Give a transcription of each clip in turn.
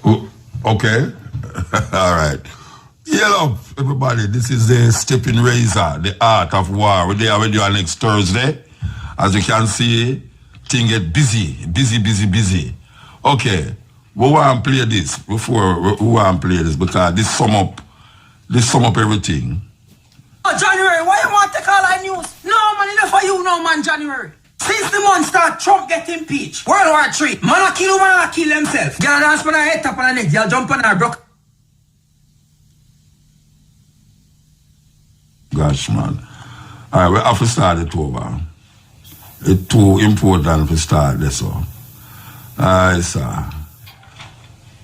Okay. All right. Hello, everybody. This is the Steppin Razor, the art of war. We're there with you next Thursday. As you can see, things get busy. Okay. We want to play this before we want to play this because this sum up everything. Oh, January, why you want to call our news? No, man, enough for you now, man, January. Since the month start, Trump get impeached. World War III. Man a kill himself. Girl dance on her head, tap on her neck. Girl jump on her broke. Gosh, man. All right, we have to start it over. It's too important to start this one. All right, sir.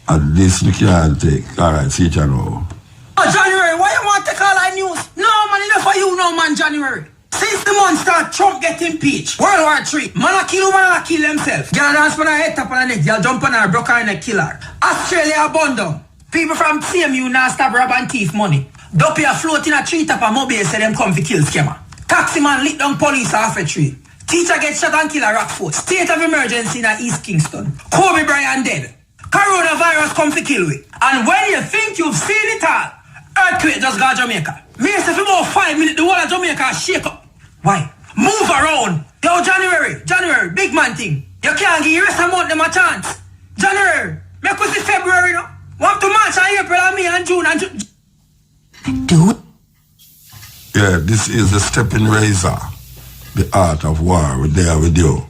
At this we can't take. All right, see you now. Oh, January, why you want to call our news? No, man, enough for you now, man, January. Since the month start, Trump get impeached. World War III. Man a kill himself. Girl dance on her head, tap on her neck. Girl jump on her, broke her neck, kill her. Australia abandoned. People from CMU now stop rob and thief money. Duppy a float in a tree top and mobile say them come for kill scammer. Taxi man lit down police off a tree. Teacher get shot and kill a Rockford. State of emergency in East Kingston. Kobe Bryant dead. Coronavirus come for kill we. And when you think you've seen it all, earthquake just got Jamaica. Me say for about 5 minutes the whole of Jamaica shake up. Why? Move around. Yo, January, big man thing. You can't give the rest of the month them a chance. January, make us see February no. Want to March and April and May and June and Dude. Yeah, this is the Steppin Razor, the art of war. We're there with you.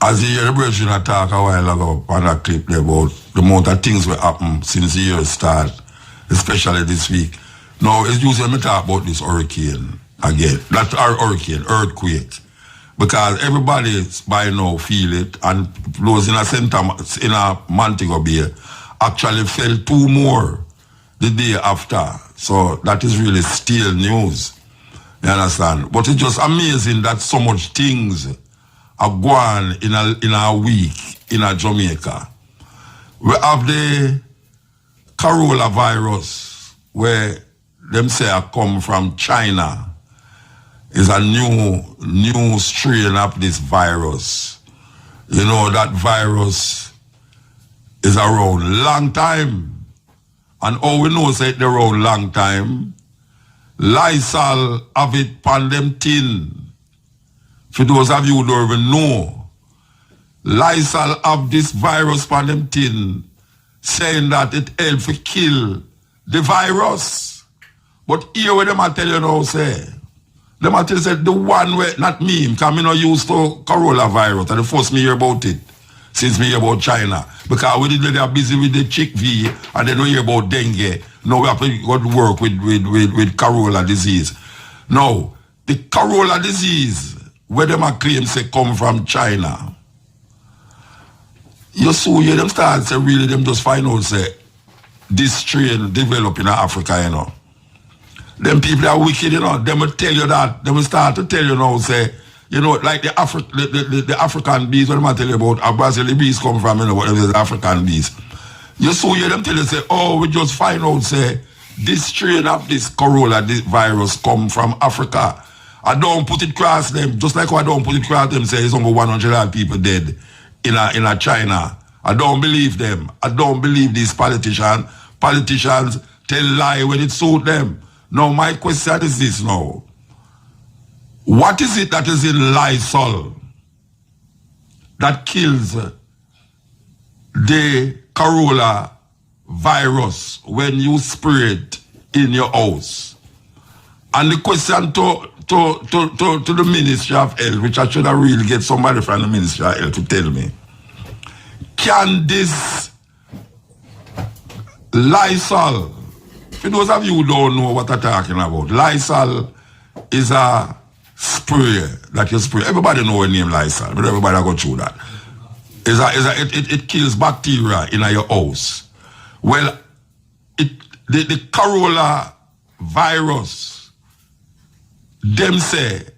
As you hear the Virgin talk a while ago on that clip there about the amount of things will happen since the year start, especially this week. Now, it's usually me talk about this hurricane again. That's our hurricane, earthquake. Because everybody by now feel it, and those in a Montego Bay actually fell 2 more the day after. So that is really still news. You understand? But it's just amazing that so much things have gone in a week in a Jamaica. We have the coronavirus where them say I come from China. Is a new strain of this virus. You know that virus is around long time. And all we know is that they're around long time. Lysol have it on them tin. For those of you who don't even know, Lysol have this virus on them tin, saying that it helps to kill the virus. But here where them I tell you now, say, them I tell you say the one way, not me, because I not used to coronavirus, and the first me hear about it, since me hear about China. Because they are busy with the chickpea and they don't hear about dengue. Now we have to go to work with Corolla disease. Now, the Corolla disease, where them a claim say come from China, you see them start say really them just find out say this strain develop in Africa, you know. Them people are wicked, you know. Them will tell you that. They will start to tell you now, say, you know, like the African bees, what am I tell you about? Brazilian bees come from, you know, whatever the African bees. You so hear them tell you, say, oh, we just find out, say, this strain of this Corolla, this virus come from Africa. I don't put it across them, just like I don't put it across them, say, it's over 100 people dead in a China. I don't believe them. I don't believe these politicians. Politicians tell lie when it suits them. Now, my question is this now. What is it that is in Lysol that kills the Corolla virus when you spray it in your house? And the question to the Ministry of Health, which I should have really get somebody from the Ministry of Health to tell me, can this Lysol, for those of you who don't know what I'm talking about, Lysol is a spray that you spray. Everybody know the name Lysol, but everybody go through that. It kills bacteria in your house. Well, the Corolla virus, them say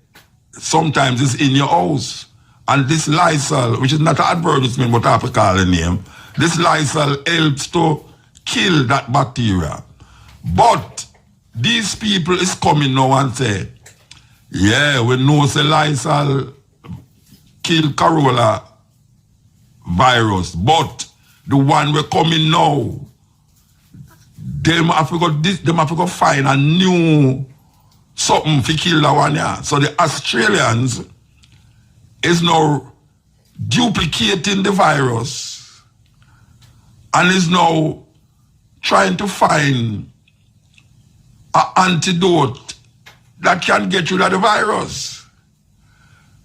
sometimes it's in your house. And this Lysol, which is not an advertisement, but I have to call the name, this Lysol helps to kill that bacteria. But these people is coming now and say, yeah, we know the Lysol kill Corolla virus, but the one we're coming now, them have to go find a new something to kill that one, yeah. So the Australians is now duplicating the virus and is now trying to find an antidote that can get rid of the virus.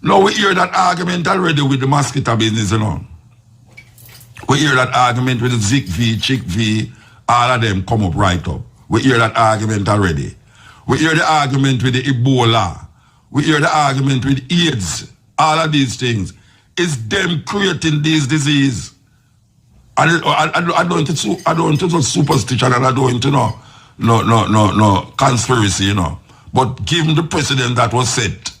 Now we hear that argument already with the mosquito business, you know. We hear that argument with the Zik V, Chick V, all of them come up right up. We hear that argument already. We hear the argument with the Ebola. We hear the argument with AIDS. All of these things. It's them creating these diseases. And I don't into superstition and I don't into no conspiracy, you know. But given the precedent that was set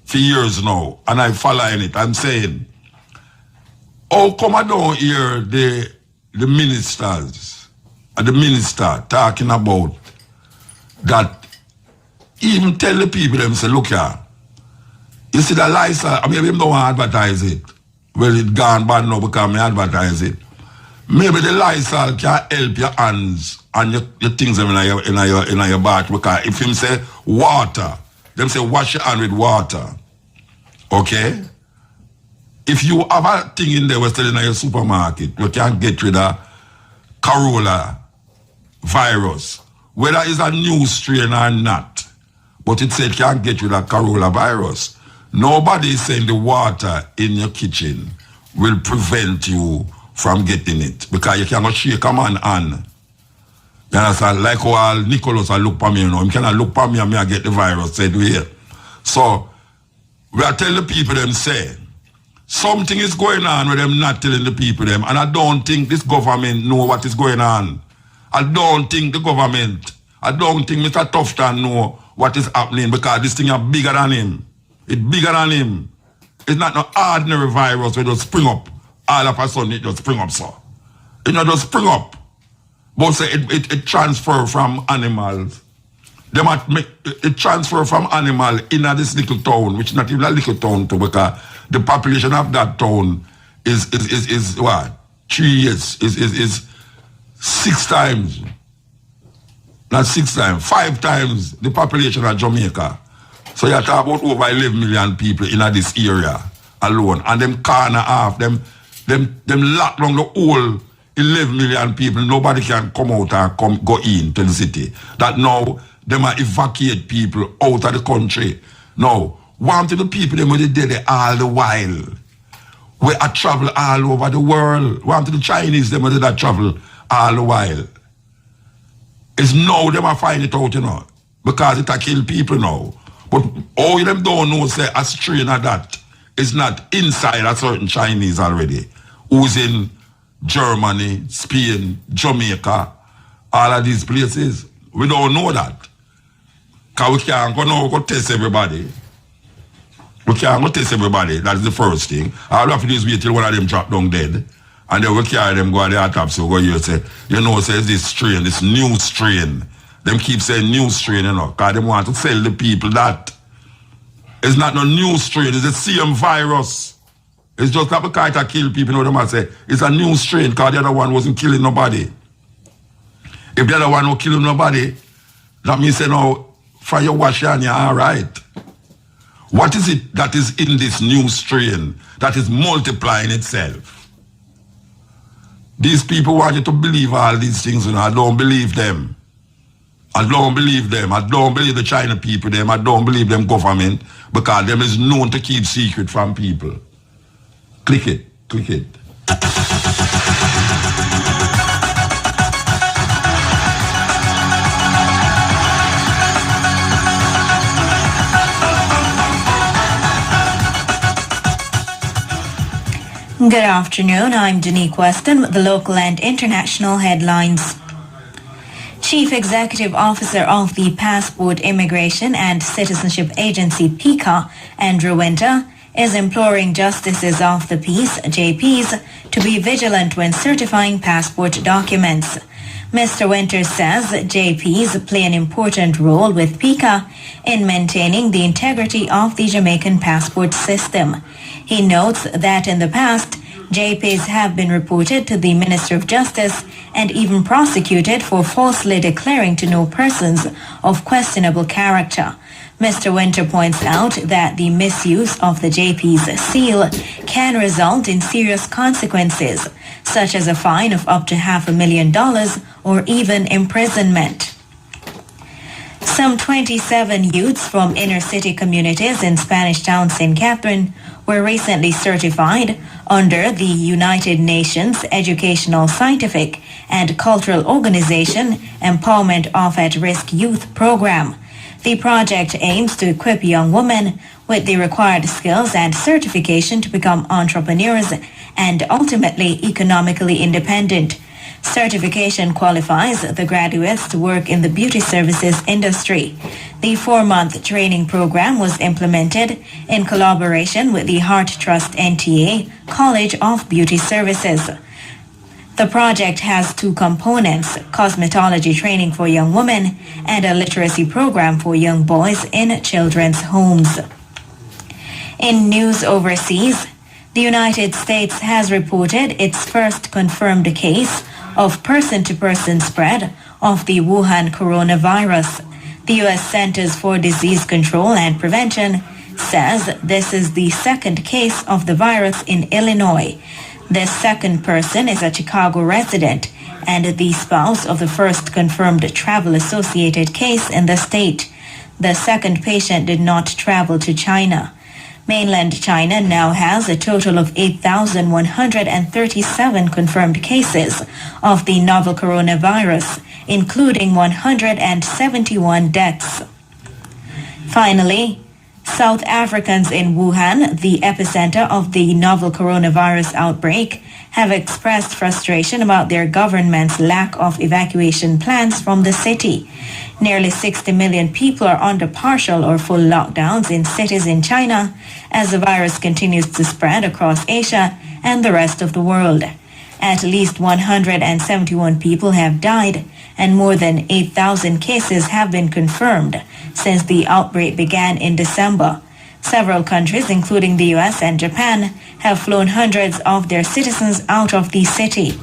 for years now, and I following it, I'm saying, how come I don't hear the ministers and the minister talking about that, even tell the people them say, look here, you see the Lysol, I mean, they don't want to advertise it. Well, it gone bad now because I advertise it. Maybe the Lysol can help your hands and your things in your bath, because if him say water, them say wash your hand with water. Okay? If you have a thing in there we're selling in your supermarket, you can get rid of Corolla virus. Whether it's a new strain or not, but it said can't get rid of Corolla virus. Nobody is saying the water in your kitchen will prevent you from getting it, because you cannot shake a man hand. You understand? Like how Nicholas look for me, you know. He cannot look for me and I get the virus, said we here. So, we are telling the people them say, something is going on with them not telling the people them, and I don't think this government know what is going on. I don't think Mr. Tufton know what is happening, because this thing is bigger than him. It's bigger than him. It's not no ordinary virus where it just spring up. All of a sudden it just spring up, so. It not just spring up. But say it transfer from animals. They might make it transfer from animal in this little town, which is not even a little town too, because the population of that town is what? 3 years, is 6 times. Not 6 times, 5 times the population of Jamaica. So you talk about over 11 million people in this area alone. And them corner off, them lock down the whole 11 million people. Nobody can come out and go into the city. That now, them are evacuate people out of the country. Now, one to the people, them were there all the while. We are travel all over the world. One to the Chinese, them were there travel all the while. It's now them are find it out, you know, because it a kill people now. But all them don't know, say, a strain of that is not inside a certain Chinese already, who's in Germany, Spain, Jamaica, all of these places. We don't know that. Because we can't go test everybody. We can't go test everybody. That's the first thing. All we have to do is wait till one of them drop down dead. And then we carry them, go to the autopsy, go here, say, you know, says this strain, this new strain. Them keep saying new strain, you know, because they want to tell the people that it's not no new strain, it's the same virus. It's just not because it kill people, you know, they might say, it's a new strain because the other one wasn't killing nobody. If the other one was killing nobody, that means, you know, for your wash your hand, you're all right. What is it that is in this new strain that is multiplying itself? These people want you to believe all these things, you know. I don't believe them. I don't believe them. I don't believe the China people, them. I don't believe them government, because them is known to keep secret from people. Click it. Click it. Good afternoon, I'm Danique Weston with the local and international headlines. Chief Executive Officer of the Passport, Immigration and Citizenship Agency, PICA, Andrew Winter, is imploring justices of the peace, JPs, to be vigilant when certifying passport documents. Mr. Winter says JPs play an important role with PICA in maintaining the integrity of the Jamaican passport system. He notes that in the past, JPs have been reported to the Minister of Justice and even prosecuted for falsely declaring to know persons of questionable character. Mr. Winter points out that the misuse of the JP's seal can result in serious consequences, such as a fine of up to $500,000 or even imprisonment. Some 27 youths from inner-city communities in Spanish town St. Catherine were recently certified under the United Nations Educational, Scientific and Cultural Organization Empowerment of At-Risk Youth Program. The project aims to equip young women with the required skills and certification to become entrepreneurs and ultimately economically independent. Certification qualifies the graduates to work in the beauty services industry. The 4-month training program was implemented in collaboration with the Heart Trust NTA College of Beauty Services. The project has 2 components: cosmetology training for young women and a literacy program for young boys in children's homes. In news overseas, the United States has reported its first confirmed case of person-to-person spread of the Wuhan coronavirus. The U.S. Centers for Disease Control and Prevention says this is the second case of the virus in Illinois. The second person is a Chicago resident and the spouse of the first confirmed travel-associated case in the state. The second patient did not travel to China. Mainland China now has a total of 8,137 confirmed cases of the novel coronavirus, including 171 deaths. Finally, South Africans in Wuhan, the epicenter of the novel coronavirus outbreak, have expressed frustration about their government's lack of evacuation plans from the city. Nearly 60 million people are under partial or full lockdowns in cities in China as the virus continues to spread across Asia and the rest of the world. At least 171 people have died and more than 8,000 cases have been confirmed since the outbreak began in December. Several countries, including the US and Japan, have flown hundreds of their citizens out of the city.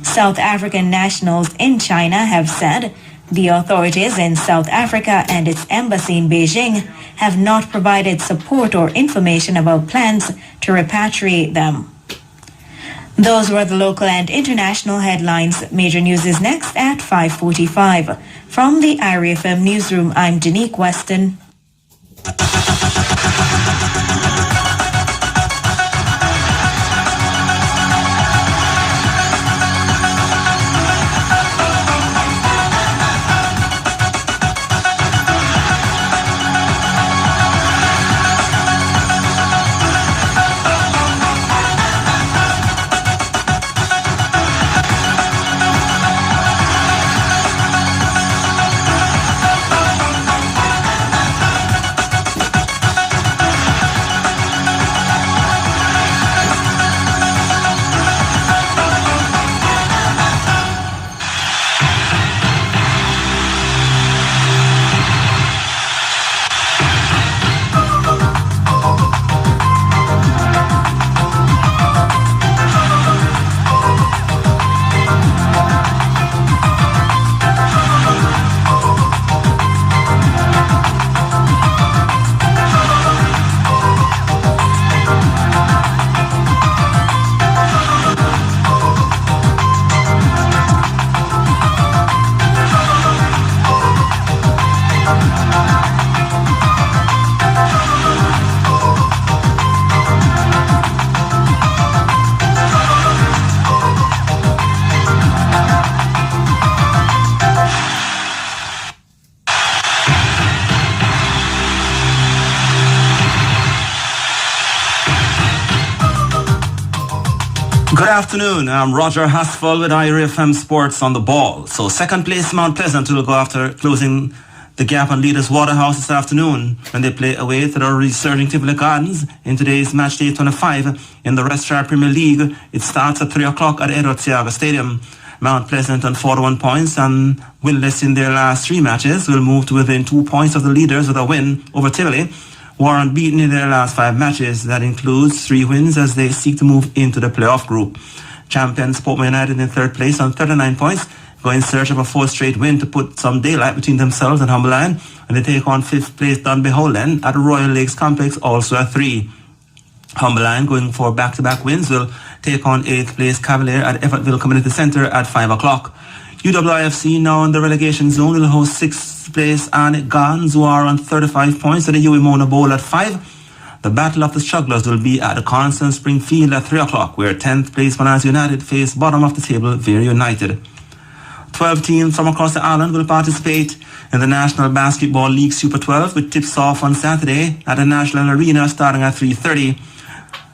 South African nationals in China have said the authorities in South Africa and its embassy in Beijing have not provided support or information about plans to repatriate them. Those were the local and international headlines. Major news is next at 5:45. From the IRFM newsroom, I'm Janique Weston. Good afternoon. I'm Roger Haspel with IRFM Sports on the ball. So second place Mount Pleasant will go after closing the gap on leaders Waterhouse this afternoon when they play away to the resurging Tivoli Gardens in today's match day 25 in the Registrar Premier League. It starts at 3 o'clock at Edward Thiago Stadium. Mount Pleasant on 41 points and winless in their last 3 matches will move to within 2 points of the leaders with a win over Tivoli. who are unbeaten in their last 5 matches. That includes 3 wins as they seek to move into the playoff group. Champions Portmore United in 3rd place on 39 points, go in search of a 4th straight win to put some daylight between themselves and Humberland, and they take on 5th place Dunbeholden at Royal Lakes Complex, also at 3. Humberland, going for back-to-back wins, will take on 8th place Cavalier at Everettville Community Centre at 5 o'clock. UWIFC, now in the relegation zone, will host 6th place Arnett Gons, who are on 35 points at the Huey Mona Bowl at 5. The Battle of the Strugglers will be at the Constant Spring Field at 3 o'clock, where 10th place Manasseh United face bottom of the table Very United. 12 teams from across the island will participate in the National Basketball League Super 12, with tips off on Saturday at the National Arena starting at 3:30.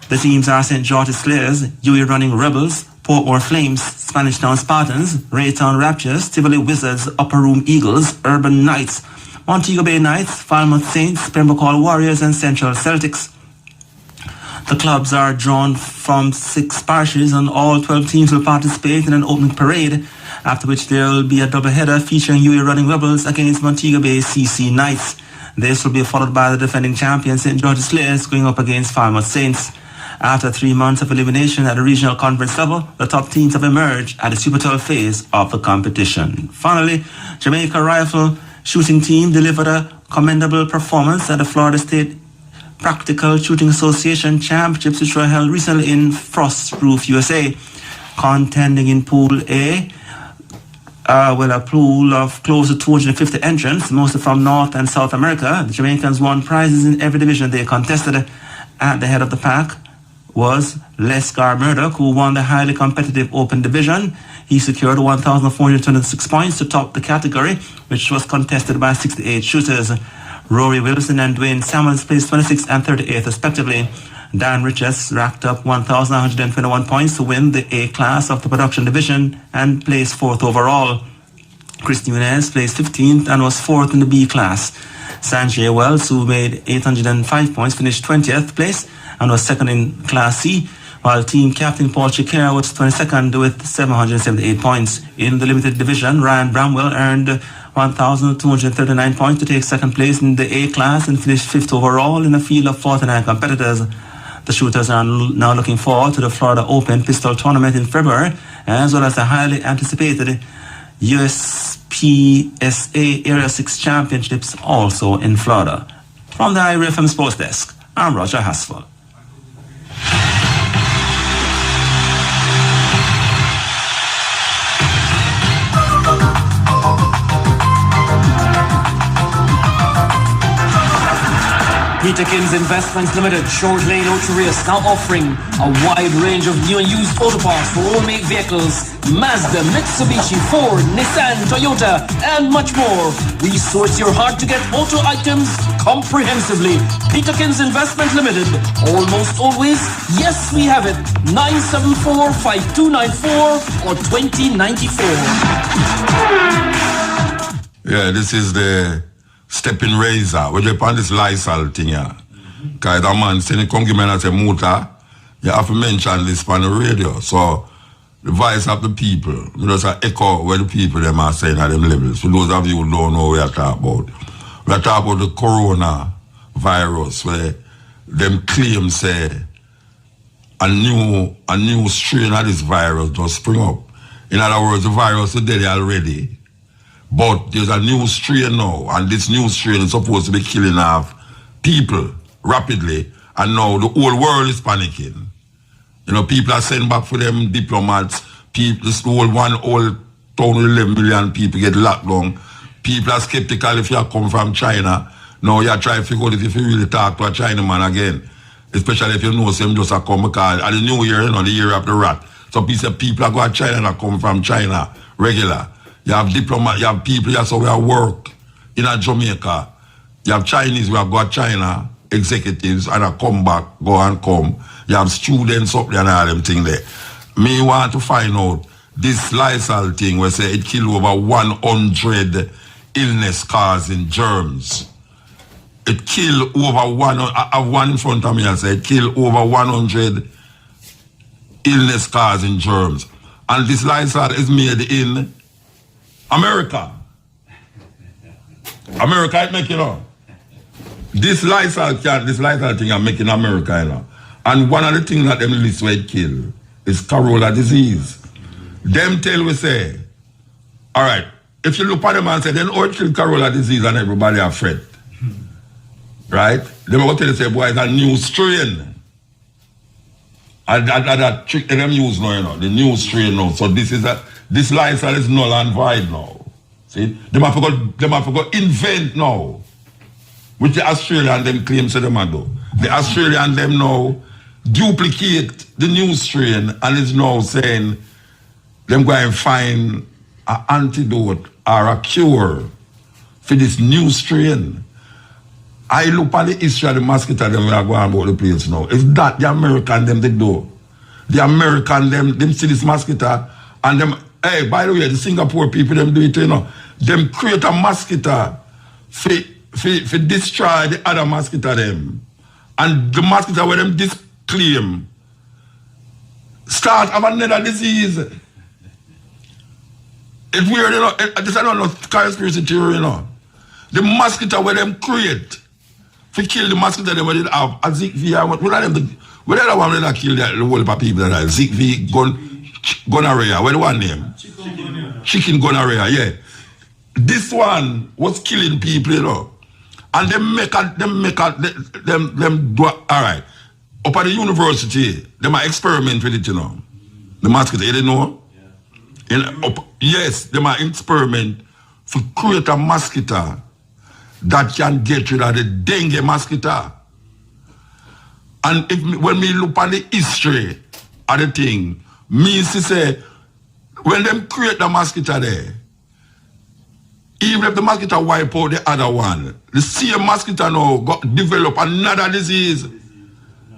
The teams are St. George's Slayers, Huey Running Rebels, Portmore Flames, Spanish Town Spartans, Raytown Raptors, Tivoli Wizards, Upper Room Eagles, Urban Knights, Montego Bay Knights, Falmouth Saints, Pembroke Hall Warriors and Central Celtics. The clubs are drawn from 6 parishes, and all 12 teams will participate in an opening parade, after which there will be a doubleheader featuring Huey Running Rebels against Montego Bay CC Knights. This will be followed by the defending champion St. George's Slayers going up against Falmouth Saints. After 3 months of elimination at the regional conference level, the top teams have emerged at the Super 12 phase of the competition. Finally, Jamaica Rifle Shooting Team delivered a commendable performance at the Florida State Practical Shooting Association Championships, which were held recently in Frost Roof, USA. Contending in Pool A, a pool of close to 250 entrants, mostly from North and South America. The Jamaicans won prizes in every division they contested. At the head of the pack was Lescar Murdoch, who won the highly competitive Open Division. He secured 1,426 points to top the category, which was contested by 68 shooters. Rory Wilson and Dwayne Samuels placed 26th and 38th respectively. Dan Richards racked up 1,121 points to win the A class of the production division and placed 4th overall. Chris Nunez placed 15th and was 4th in the B class. Sanjay Wells, who made 805 points, finished 20th place and was 2nd in Class C, while team captain Paul Chikera was 22nd with 778 points. In the limited division, Ryan Bramwell earned 1,239 points to take 2nd place in the A class and finished 5th overall in a field of 49 competitors. The shooters are now looking forward to the Florida Open Pistol Tournament in February, as well as the highly anticipated USPSA Area 6 Championships also in Florida. From the IRFM Sports Desk, I'm Roger Haspel. Peterkins Investments Limited, Short Lane Oterius, now offering a wide range of new and used auto parts for all make vehicles, Mazda, Mitsubishi, Ford, Nissan, Toyota, and much more. We source your hard-to-get auto items comprehensively. Peterkins Investment Limited, almost always, yes, we have it, 974-5294 or 2094. Yeah, this is the Steppin razor. We just on this Lysol thing here. Because the man saying he come give me and say Muta, you have to mention this on the radio. So the voice of the people, we just echo where the people them are saying at them levels. For those of you who don't know what we are talking about. We are talking about the corona virus, where them claim say a new strain of this virus just spring up. In other words, the virus is dead already. But there's a new strain now, and this new strain is supposed to be killing off people rapidly, and now the whole world is panicking. You know, people are sending back for them diplomats, people, this whole town with 11 million people get locked down. People are skeptical if you come from China. Now you try to figure out if you really talk to a Chinaman again, especially if you know them just a come because at the new year, you know, the year of the rat. So people are going to China and come from China regular. You have diplomats, you have people here so we have work in a Jamaica. You have Chinese, we have got China executives and a come back, go and come. You have students up there and all them thing there. Me want to find out this Lysol thing where say it kill over 100 illness causing germs. It kill over I have one in front of me and say it kill over 100 illness causing germs. And this Lysol is made in America. America, it make it on. this Lysol thing I'm making America, you know. And one of the things that them list where it kill is Corolla disease. Them tell we say, all right, if you look at them and say, then all kill Corolla disease and everybody afraid. Right? They will tell you, say, boy, it's a new strain. And that trick them use now, you know, the new strain now. So this Lysol is null and void now. See? Them have to go invent now. Which the Australian them claim to them do. The Australian them now duplicate the new strain and is now saying them go and find an antidote or a cure for this new strain. I look at the history of the mosquito them we are going about the place now. It's that the American them they do. The American them see this mosquito and them, hey, by the way, the Singapore people them do it, you know. Them create a mosquito for destroy the other mosquito them. And the mosquito where them disclaim start have another disease. It's weird, you know. This is not no conspiracy theory, you know. The mosquito where them create to kill the mosquito them where they have a ZV. What are them? What are the one that kill the whole of people that are ZV gonorrhea? What the one name? Chicken gonorrhea, yeah. This one was killing people, you know. And them do all right. Up at the university, they might experiment with it, you know. The mosquito, you didn't know? Yeah. Yes, they might experiment to create a mosquito that can get rid of the dengue mosquito. And when we look at the history of the thing, me say, when them create the mosquito there, even if the mosquito wipe out the other one, the same mosquito now develop another disease.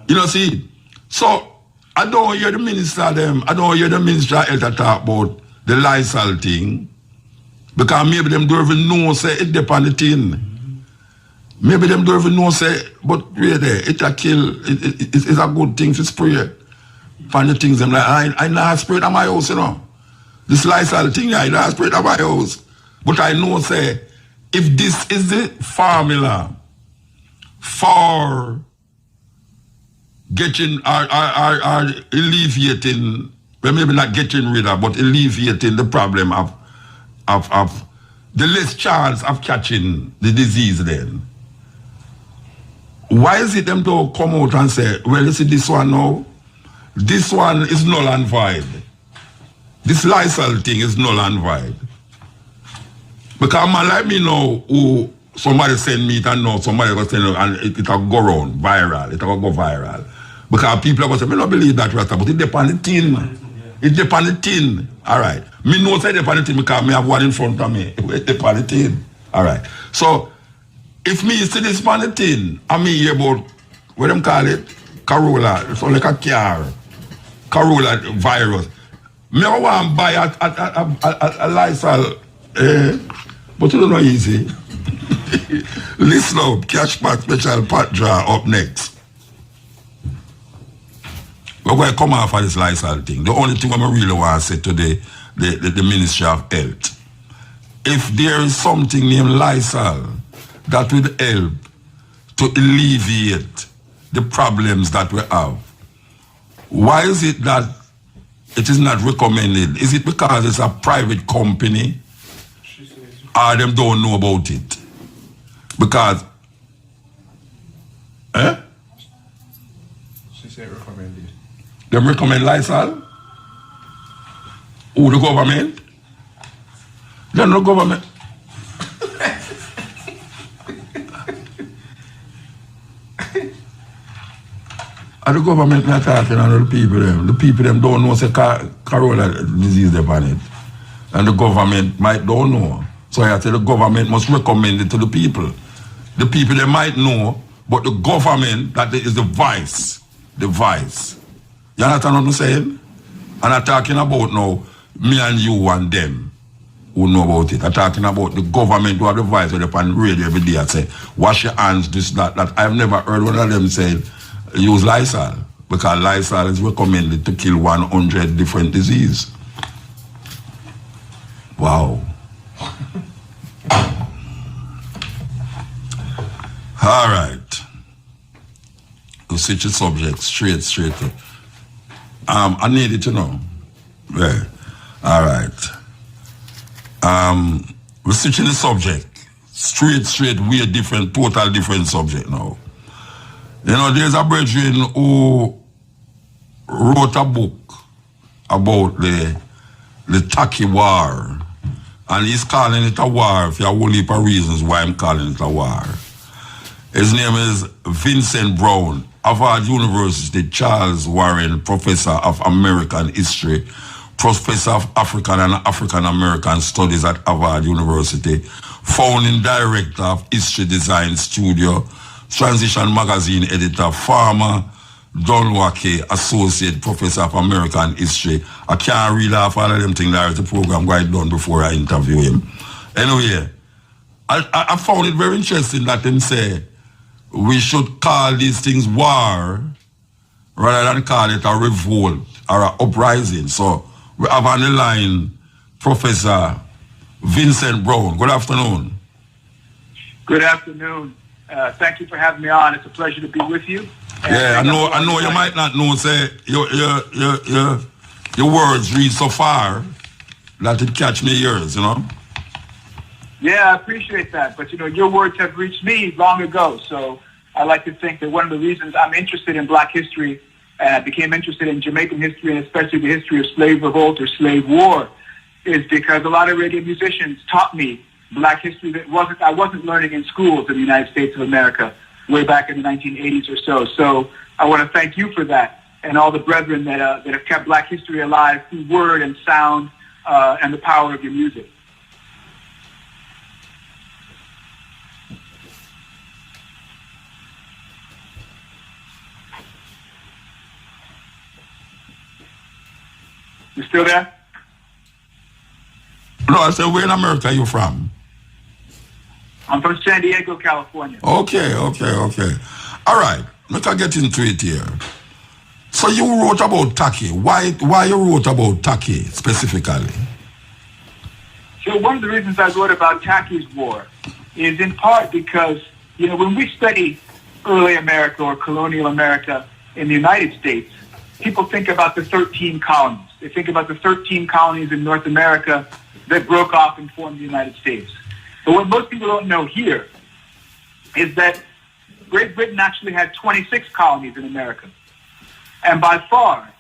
You know, see? So, I don't hear the minister of health talk about the Lysol thing, because maybe them don't even know, say, it depends on the thing. Maybe them don't even know, say, but really, it's a kill, it's a good thing to spray. Find the things, them like, I not spray it at my house, you know. This Lysol thing, I not spray it at my house. But I know, say, if this is the formula for getting or alleviating, well, maybe not getting rid of, but alleviating the problem of the less chance of catching the disease then. Why is it them to come out and say, well, you see this one now? This one is null and void. This Lysol thing is null and void. Because man like me know who somebody send me it and know somebody will send it and it'll go around viral. It'll go viral. Because people are going to say, I don't believe that Rasta, but it depends on the tin. It depends on the tin. Alright. Me know say it depends on the tin because me have one in front of me. It depends on the tin. Alright. So if me see this on the tin, and me hear about what them call it? Corolla. It's like a car. Corolla virus. Me want to buy a Lysol. But you don't know easy. Listen up, Cash Pot Special Pot Draw up next. We're going to come off of this Lysol thing. The only thing I really want to say to the Ministry of Health, if there is something named Lysol that would help to alleviate the problems that we have, why is it that it is not recommended? Is it because it's a private company? Or them don't know about it? Because, She said recommended. Them recommend Lysol? Who, the government? They're not government. Are the government not talking on the people them? The people them don't know say Corolla disease upon it. And the government might don't know. So I say the government must recommend it to the people. The people they might know, but the government, that is the vice. The vice. You understand what I'm saying? And I'm talking about now, me and you and them who know about it. I'm talking about the government who have the vice who on radio every day and say, wash your hands, this, that. I've never heard one of them say, use Lysol. Because Lysol is recommended to kill 100 different diseases. Wow. All right. We'll switch the subject straight. I needed to know. Yeah. All right. We're switching the subject. Straight, way different, total different subject now. You know, there's a brethren who wrote a book about the Taki War. And he's calling it a war for a whole heap of reasons why I'm calling it a war. His name is Vincent Brown, Harvard University, Charles Warren, Professor of American History, Professor of African and African American Studies at Harvard University, founding director of History Design Studio, Transition Magazine editor, former Dunwake Associate Professor of American History. I can't read off all of them things that the program quite done before I interview him. Anyway, I found it very interesting that him say we should call these things war rather than call it a revolt or an uprising. So we have on the line Professor Vincent Brown. Good afternoon. Good afternoon. Thank you for having me on. It's a pleasure to be with you. Yeah, I know you might not know, say, your words read so far that it catch me ears, you know? Yeah, I appreciate that. But, you know, your words have reached me long ago. So I like to think that one of the reasons I'm interested in black history and I became interested in Jamaican history and especially the history of slave revolt or slave war is because a lot of reggae musicians taught me black history that I wasn't learning in schools in the United States of America way back in the 1980s or so. So I want to thank you for that and all the brethren that have kept black history alive through word and sound and the power of your music. You still there? No, I said, where in America are you from? I'm from San Diego, California. Okay. All right, let us get into it here. So you wrote about Taki. Why you wrote about Taki specifically? So one of the reasons I wrote about Taki's war is in part because, you know, when we study early America or colonial America in the United States, people think about the 13 colonies. They think about the 13 colonies in North America that broke off and formed the United States. But what most people don't know here is that Great Britain actually had 26 colonies in America. And by far,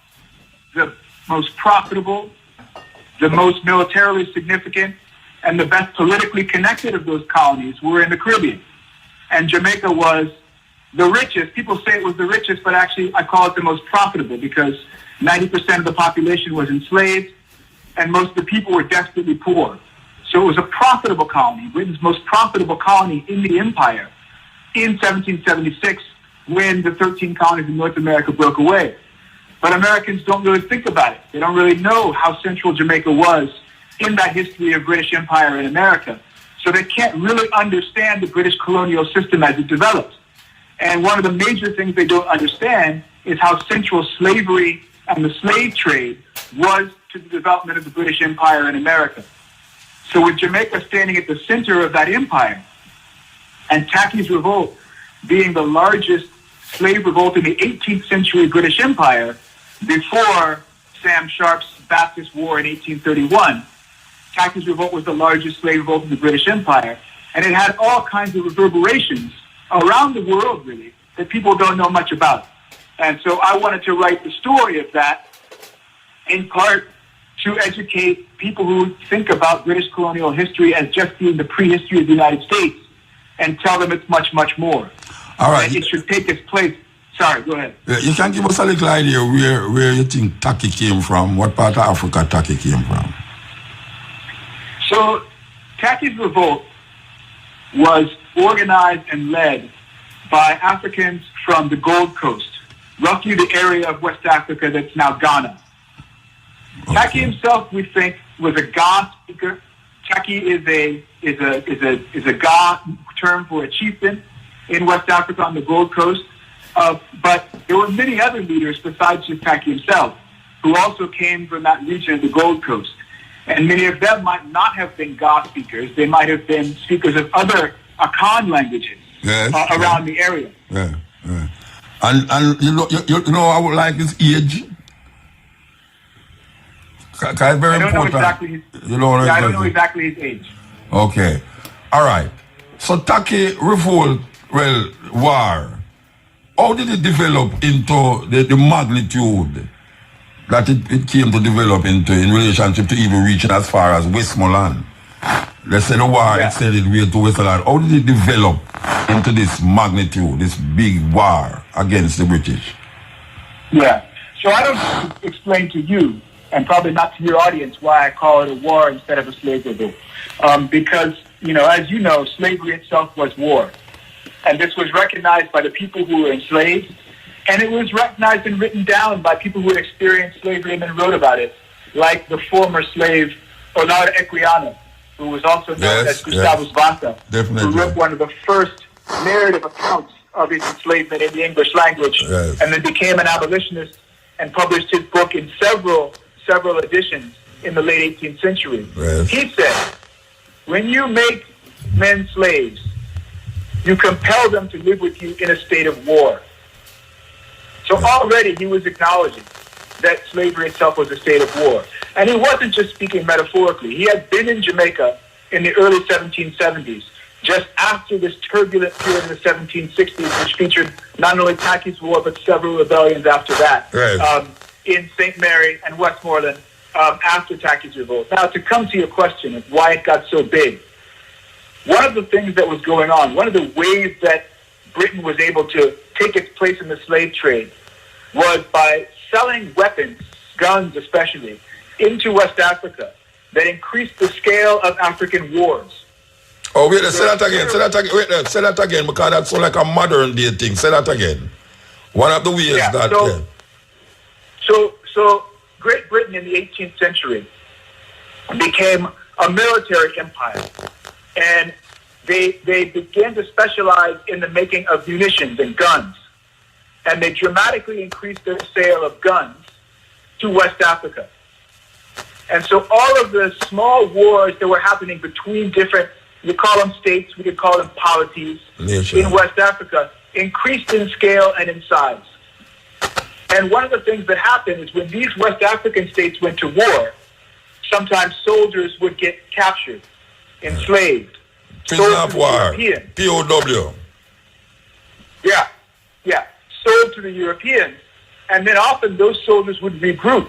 the most profitable, the most militarily significant, and the best politically connected of those colonies were in the Caribbean. And Jamaica was the richest. People say it was the richest, but actually I call it the most profitable because 90% of the population was enslaved and most of the people were desperately poor. So it was a profitable colony, Britain's most profitable colony in the empire in 1776 when the 13 colonies in North America broke away. But Americans don't really think about it. They don't really know how central Jamaica was in that history of British Empire in America. So they can't really understand the British colonial system as it developed. And one of the major things they don't understand is how central slavery and the slave trade was to the development of the British Empire in America. So with Jamaica standing at the center of that empire, and Taki's revolt being the largest slave revolt in the 18th century British Empire before Sam Sharpe's Baptist War in 1831, Taki's revolt was the largest slave revolt in the British Empire. And it had all kinds of reverberations around the world, really, that people don't know much about. And so I wanted to write the story of that in part to educate people who think about British colonial history as just being the prehistory of the United States and tell them it's much, much more. All right. That it should take its place. Sorry, go ahead. You can give us a little idea where you think Taki came from, what part of Africa Taki came from? So Taki's revolt was organized and led by Africans from the Gold Coast, roughly the area of West Africa that's now Ghana. Okay. Taki himself, we think, was a Ga speaker. Taki is a Ga term for a chieftain in West Africa on the Gold Coast. But there were many other leaders besides just Taki himself who also came from that region of the Gold Coast. And many of them might not have been Ga speakers. They might have been speakers of other Akan languages. around the area. Yeah. And you know I would like his age. Very I don't important. know exactly his, I don't know exactly his age. Okay. All right. So Taki revolt, war. How did it develop into the magnitude that it came to develop into in relationship to even reaching as far as Westmoreland? Let's say the war extended way to Westmoreland. How did it develop into this magnitude, this big war against the British? Yeah. So I don't explain to you, and probably not to your audience, why I call it a war instead of a slave revolt. Because, as you know, slavery itself was war. And this was recognized by the people who were enslaved, and it was recognized and written down by people who had experienced slavery and then wrote about it, like the former slave Olaudah Equiano, who was also known as Gustavus Vassa, who wrote one of the first narrative accounts of his enslavement in the English language, and then became an abolitionist and published his book in several editions in the late 18th century. He said, when you make men slaves, you compel them to live with you in a state of war. So already he was acknowledging that slavery itself was a state of war. And he wasn't just speaking metaphorically. He had been in Jamaica in the early 1770s, just after this turbulent period in the 1760s, which featured not only Taki's War, but several rebellions after that, in St. Mary and Westmoreland after Taki's Revolt. Now, to come to your question of why it got so big, one of the things that was going on, one of the ways that Britain was able to take its place in the slave trade was by selling weapons, guns especially, into West Africa that increased the scale of African wars. Oh, wait, say that again. Say that again, because that's so like a modern day thing. Say that again. One of the ways that... So Great Britain in the 18th century became a military empire. And they began to specialize in the making of munitions and guns. And they dramatically increased their sale of guns to West Africa. And so all of the small wars that were happening between different, you call them states, we could call them polities, in West Africa, increased in scale and in size. And one of the things that happened is when these West African states went to war, sometimes soldiers would get captured, enslaved. Prisoner of war, POW. Yeah. Sold to the Europeans, and then often those soldiers would regroup,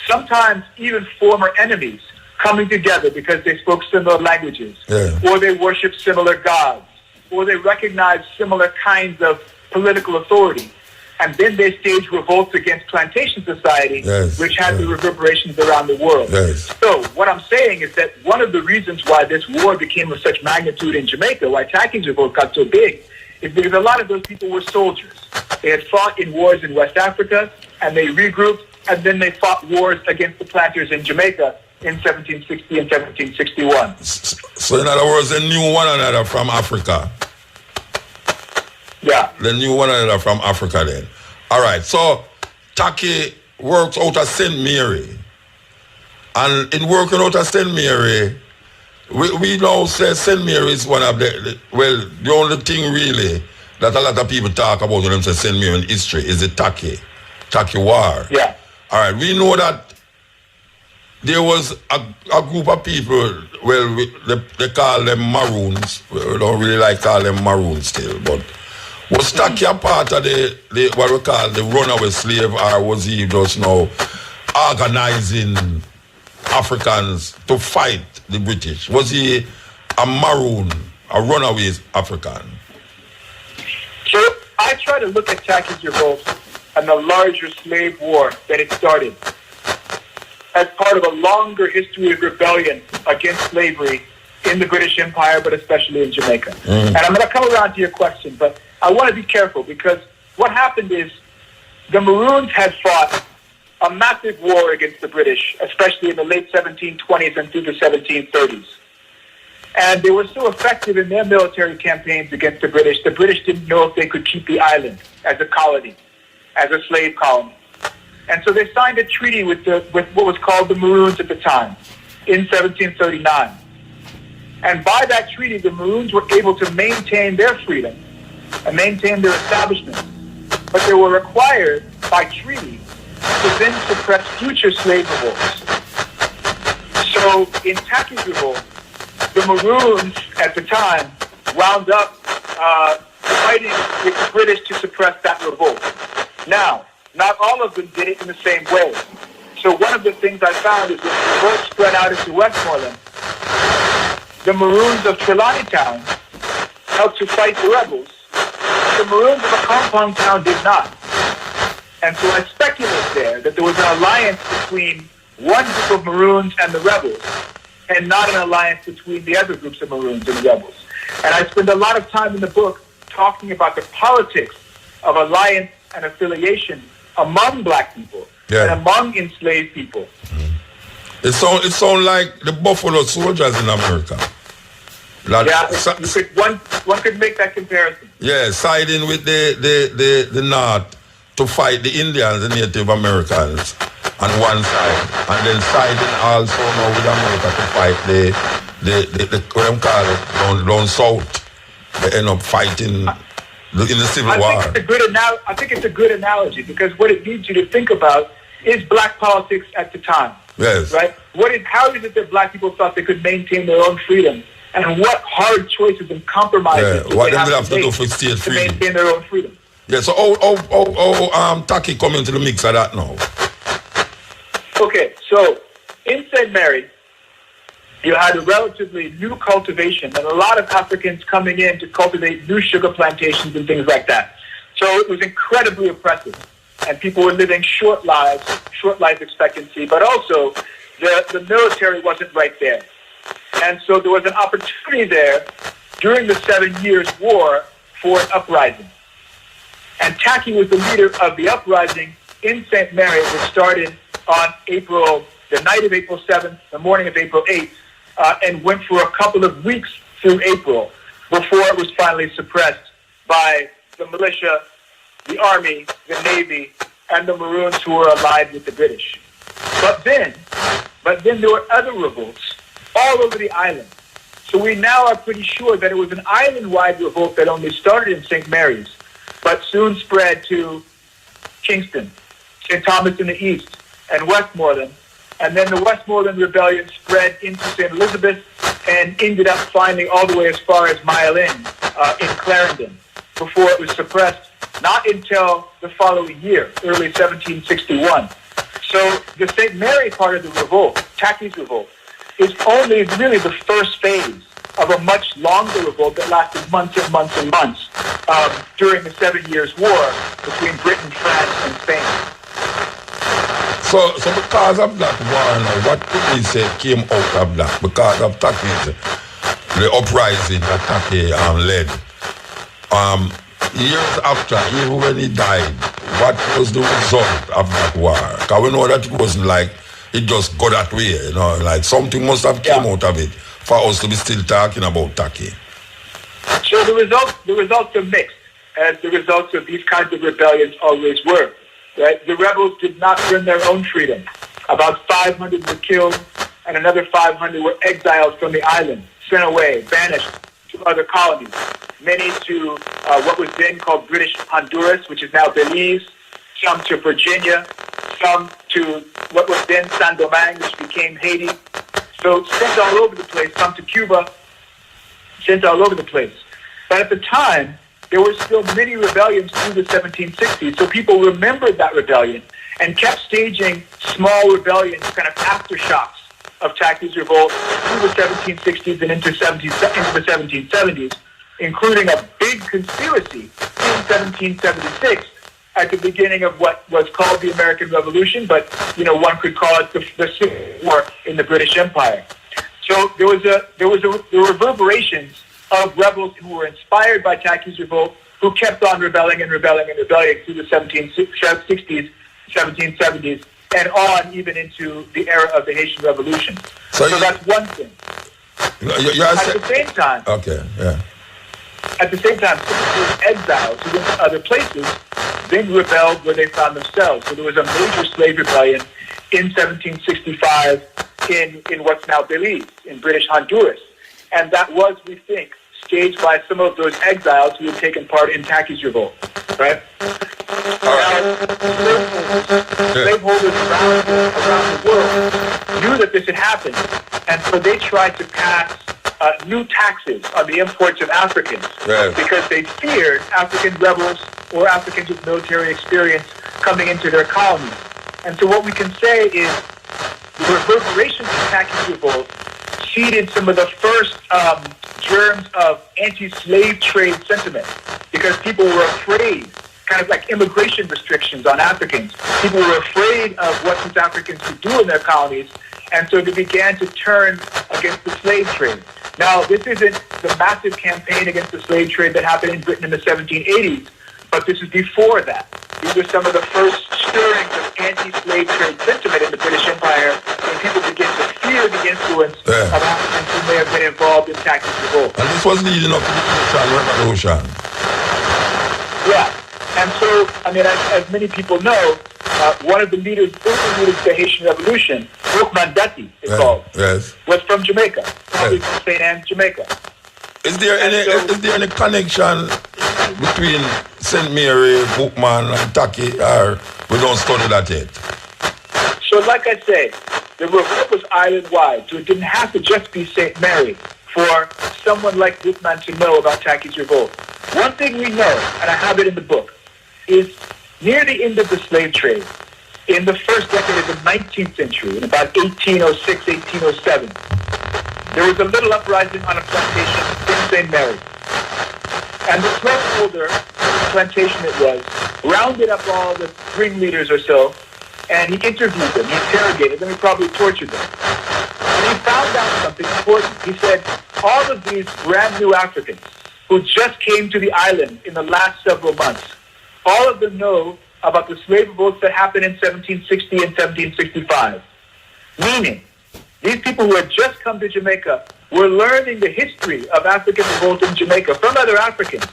sometimes even former enemies coming together because they spoke similar languages, or they worshiped similar gods, or they recognized similar kinds of political authority. And then they staged revolts against plantation society, which had the reverberations around the world. So what I'm saying is that one of the reasons why this war became of such magnitude in Jamaica, why Taki's revolt got so big, is because a lot of those people were soldiers. They had fought in wars in West Africa, and they regrouped, and then they fought wars against the planters in Jamaica in 1760 and 1761. So in other words, they knew one another from Africa. Yeah. They knew one another from Africa then. All right, so Taki works out of St. Mary. And in working out of St. Mary, we now say St. Mary is one of the only thing really that a lot of people talk about when they say St. Mary in history is the Taki War. Yeah. All right, we know that there was a group of people, they call them Maroons. We don't really like call them Maroons still, but was Taki a part of the what we call the runaway slave, or was he just now organizing Africans to fight the British? Was he a Maroon, a runaway African? So I try to look at Taki's revolt and the larger slave war that it started as part of a longer history of rebellion against slavery in the British Empire, but especially in Jamaica. And I'm going to come around to your question, but I want to be careful because what happened is the Maroons had fought a massive war against the British, especially in the late 1720s and through the 1730s. And they were so effective in their military campaigns against the British didn't know if they could keep the island as a colony, as a slave colony. And so they signed a treaty with what was called the Maroons at the time in 1739. And by that treaty, the Maroons were able to maintain their freedom and maintain their establishments, but they were required by treaty to then suppress future slave revolts. So in Taki's revolt, the Maroons at the time wound up fighting with the British to suppress that revolt. Now, not all of them did it in the same way. So one of the things I found is that the revolt spread out into Westmoreland. The Maroons of Trelawney Town helped to fight the rebels. The Maroons of a compound town did not. And so I speculate there that there was an alliance between one group of Maroons and the rebels, and not an alliance between the other groups of Maroons and the rebels. And I spend a lot of time in the book talking about the politics of alliance and affiliation among black people and among enslaved people. It sounds like the Buffalo Soldiers in America. One could make that comparison. Yeah, siding with the North to fight the Indians, the Native Americans, on one side, and then siding also now with America to fight the what them call it, down south. They end up fighting in the Civil War. I think it's a good analogy, because what it needs you to think about is black politics at the time. Yes. Right? How is it that black people thought they could maintain their own freedom? And what hard choices and compromises do what they they have to do for state to freedom? maintain their own freedom? Yeah, so how Taki come into the mix of that now? Okay, so in St. Mary, you had a relatively new cultivation and a lot of Africans coming in to cultivate new sugar plantations and things like that. So it was incredibly oppressive, and people were living short life expectancy, but also the military wasn't right there. And so there was an opportunity there during the 7 Years' War for an uprising. And Taki was the leader of the uprising in St. Mary, which started on the night of April 7th, the morning of April 8th, and went for a couple of weeks through April before it was finally suppressed by the militia, the army, the navy, and the Maroons who were allied with the British. But then there were other revolts all over the island. So we now are pretty sure that it was an island-wide revolt that only started in St. Mary's, but soon spread to Kingston, St. Thomas in the east, and Westmoreland. And then the Westmoreland Rebellion spread into St. Elizabeth and ended up finally all the way as far as Mile End in Clarendon before it was suppressed, not until the following year, early 1761. So the St. Mary part of the revolt, Taki's revolt, is only really the first phase of a much longer revolt that lasted months and months and months during the 7 Years' War between Britain, France, and Spain. So because of that war now, what could we say came out of that? Because of Taki's, the uprising that Taki led. Years after, even when he died, what was the result of that war? Because we know that it wasn't like it just got that way, like something must have came out of it for us to be still talking about Taki. So the results are mixed, as the results of these kinds of rebellions always were. Right? The rebels did not earn their own freedom. About 500 were killed, and another 500 were exiled from the island, sent away, banished to other colonies. Many to what was then called British Honduras, which is now Belize, some to Virginia, some to what was then Saint-Domingue, which became Haiti. So sent all over the place, some to Cuba, sent all over the place. But at the time, there were still many rebellions through the 1760s, so people remembered that rebellion and kept staging small rebellions, kind of aftershocks of Taki's revolt through the 1760s and into the 1770s, including a big conspiracy in 1776 at the beginning of what was called the American Revolution, but one could call it the Civil War in the British Empire. So there were reverberations of rebels who were inspired by Taki's revolt, who kept on rebelling and rebelling and rebelling through the 1760s, 1770s, and on even into the era of the Haitian Revolution. So that's one thing. At the same time, at the same time, exiles who went to other places then rebelled where they found themselves. So there was a major slave rebellion in 1765 in what's now Belize, in British Honduras. And that was, we think, staged by some of those exiles who had taken part in Taki's revolt, right? Now, slaveholders around the world knew that this had happened, and so they tried to pass new taxes on the imports of Africans because they feared African rebels or Africans with military experience coming into their colonies. And so what we can say is the reverberations of Taki's revolt seeded some of the first germs of anti-slave trade sentiment because people were afraid, kind of like immigration restrictions on Africans. People were afraid of what these Africans could do in their colonies, and so they began to turn against the slave trade. Now, this isn't the massive campaign against the slave trade that happened in Britain in the 1780s, but this is before that. These are some of the first stirrings of anti-slave trade sentiment in the British Empire when people begin to fear the influence of Africans who may have been involved in Taki's revolt. And this was leading up to the Industrial Revolution. Yeah. And so, I mean, as many people know, one of the leaders, early leaders of the Haitian Revolution, Boukman Dati, is called, was from Jamaica, probably from St. Anne's, Jamaica. Is there any connection between St. Mary, Boukman, and Taki, or we don't study that yet? So, like I say, the revolt was island-wide, so it didn't have to just be St. Mary for someone like Boukman to know about Taki's revolt. One thing we know, and I have it in the book, is near the end of the slave trade, in the first decade of the 19th century, in about 1806, 1807, there was a little uprising on a plantation in St. Mary. And the slaveholder, the plantation it was, rounded up all the ringleaders or so, and he interviewed them, he interrogated them, he probably tortured them. And he found out something important. He said, all of these brand new Africans who just came to the island in the last several months, all of them know about the slave revolts that happened in 1760 and 1765. Meaning, these people who had just come to Jamaica were learning the history of African revolt in Jamaica from other Africans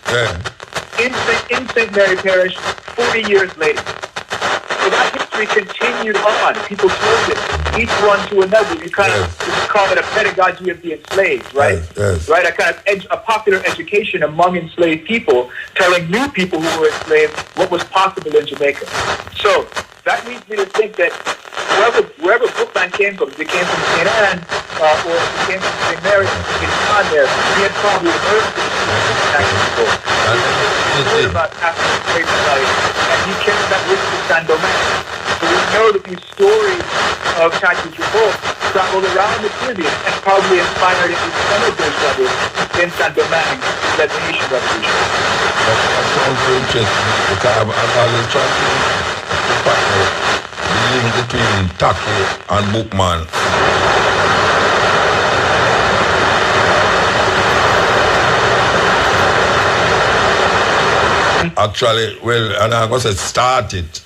in St. Mary Parish 40 years later. So that history continued on. People told it, each one to another. You kind of call it a pedagogy of the enslaved, right? Right? A kind of a popular education among enslaved people, telling new people who were enslaved what was possible in Jamaica. So that leads me to think that wherever Boukman came from, if he came from St. Anne or if he came from St. Mary, it's on there. He had probably heard about African slave society, and he carried that with him to San Domingue. So we know that these stories of Taki's revolt traveled around the Caribbean and probably inspired at least some of those brothers in San Domingue to led the Haitian Revolution. That sounds very interesting because I'm always trying to find the link between Taki and Boukman. Actually, well, and I was started,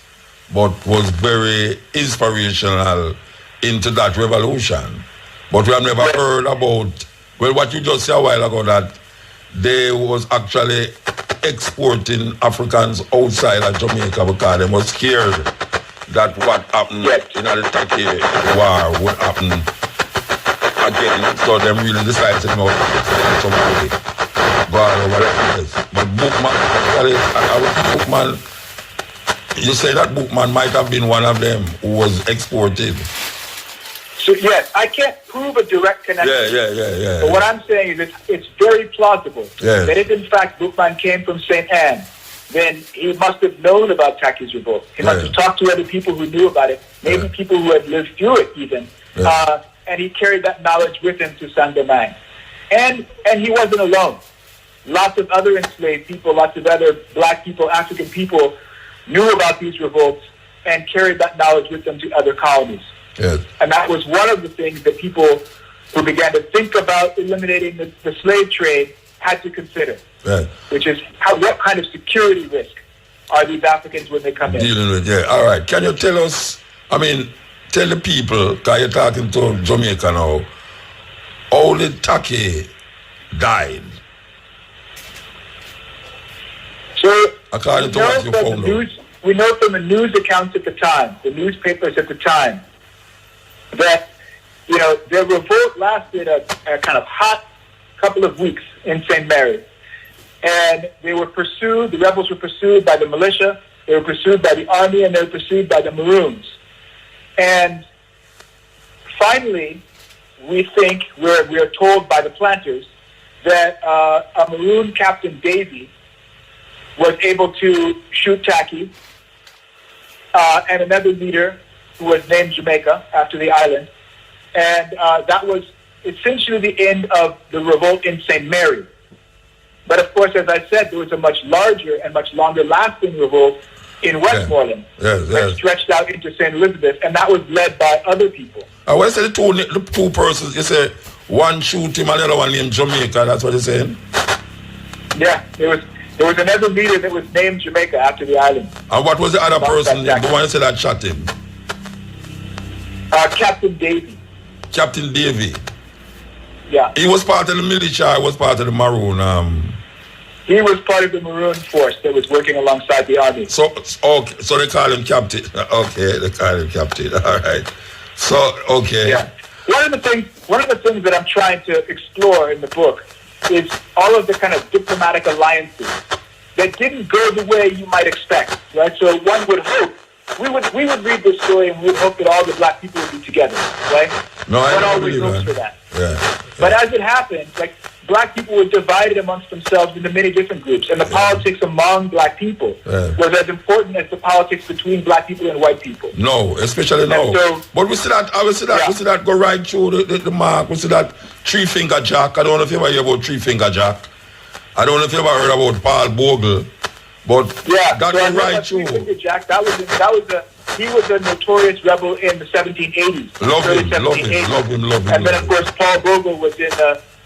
but was very inspirational into that revolution. But we have never heard about, well, what you just said a while ago, that they was actually exporting Africans outside of Jamaica because they were scared that what happened in the Taki war would happen again. So they really decided to know somebody. God or whatever it is. But Boukman, you say that Boukman might have been one of them who was exported. So yes, I can't prove a direct connection. Yeah. But what I'm saying is it's very plausible that if in fact Boukman came from St. Anne, then he must have known about Taki's revolt. He must have talked to other people who knew about it, maybe people who had lived through it even. And he carried that knowledge with him to San Domingue. And he wasn't alone. Lots of other enslaved people, lots of other black people, African people knew about these revolts and carried that knowledge with them to other colonies. Yes. And that was one of the things that people who began to think about eliminating the slave trade had to consider, which is what kind of security risk are these Africans when they come in? Dealing with, all right. Can you tell us, tell the people, because you're talking to Jamaica now, how did Taki died? So, according to what you found out. We know from the news accounts at the time, the newspapers at the time, that, their revolt lasted a kind of hot couple of weeks in St. Mary. And they were pursued, the rebels were pursued by the militia, they were pursued by the army, and they were pursued by the Maroons. And finally, we are told by the planters that a Maroon Captain Davy was able to shoot Tacky, and another leader who was named Jamaica after the island. And that was essentially the end of the revolt in St. Mary. But of course, as I said, there was a much larger and much longer lasting revolt in Westmoreland that stretched out into St. Elizabeth, and that was led by other people. I want to say the two persons, you say one shoot him and the other one named Jamaica, that's what you're saying? Yeah, there was another leader that was named Jamaica after the island. And what was the other person, the one that shot him? Captain Davy. Captain Davy. Yeah. He was part of the militia, he was part of the Maroon. He was part of the Maroon force that was working alongside the army. So they call him Captain. Okay, they call him Captain. All right. So, okay. Yeah. One of the things that I'm trying to explore in the book is all of the kind of diplomatic alliances that didn't go the way you might expect, right? So one would hope, we would read this story and we would hope that all the black people would be together, right? No, I One don't always believe hopes that. for that. Yeah. But as it happened, like, black people were divided amongst themselves into many different groups, and the politics among black people was as important as the politics between black people and white people. No, especially now. So, but we see that go right through the mark. We see that three-finger jack. I don't know if you ever hear about three-finger jack. I don't know if you ever heard about Paul Bogle. But yeah, that so go right through. Three-finger jack, he was a notorious rebel in the 1780s. Love him. And then, of course, Paul Bogle was in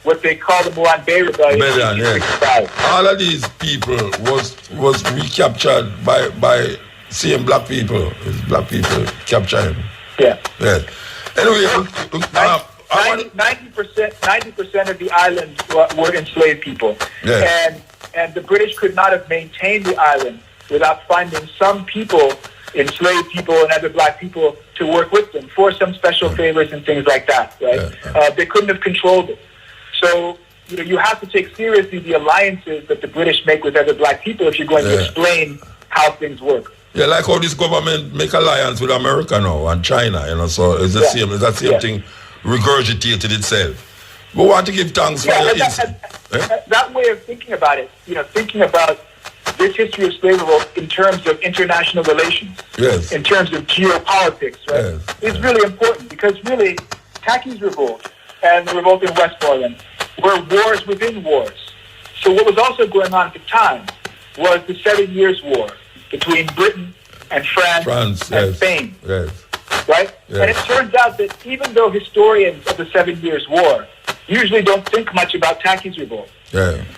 what they call the Moran Bay Rebellion. Yes. All of these people was recaptured by same black people. Black people capture him. Yeah. Yes. Anyway, 90% of the island were enslaved people. Yes. And the British could not have maintained the island without finding some people, enslaved people and other black people, to work with them for some special favors and things like that, right? They couldn't have controlled it. So, you have to take seriously the alliances that the British make with other black people if you're going to explain how things work. Yeah, like how this government make alliance with America now and China, so it's the same. It's that same thing regurgitated itself. We want to give thanks for that way of thinking about it, thinking about this history of slavery in terms of international relations, in terms of geopolitics, right, is really important, because really, Tacky's revolt and the revolt in Westmoreland were wars within wars. So what was also going on at the time was the 7 Years' War between Britain and France and Spain. Right? And it turns out that even though historians of the 7 Years' War usually don't think much about Tacky's revolt,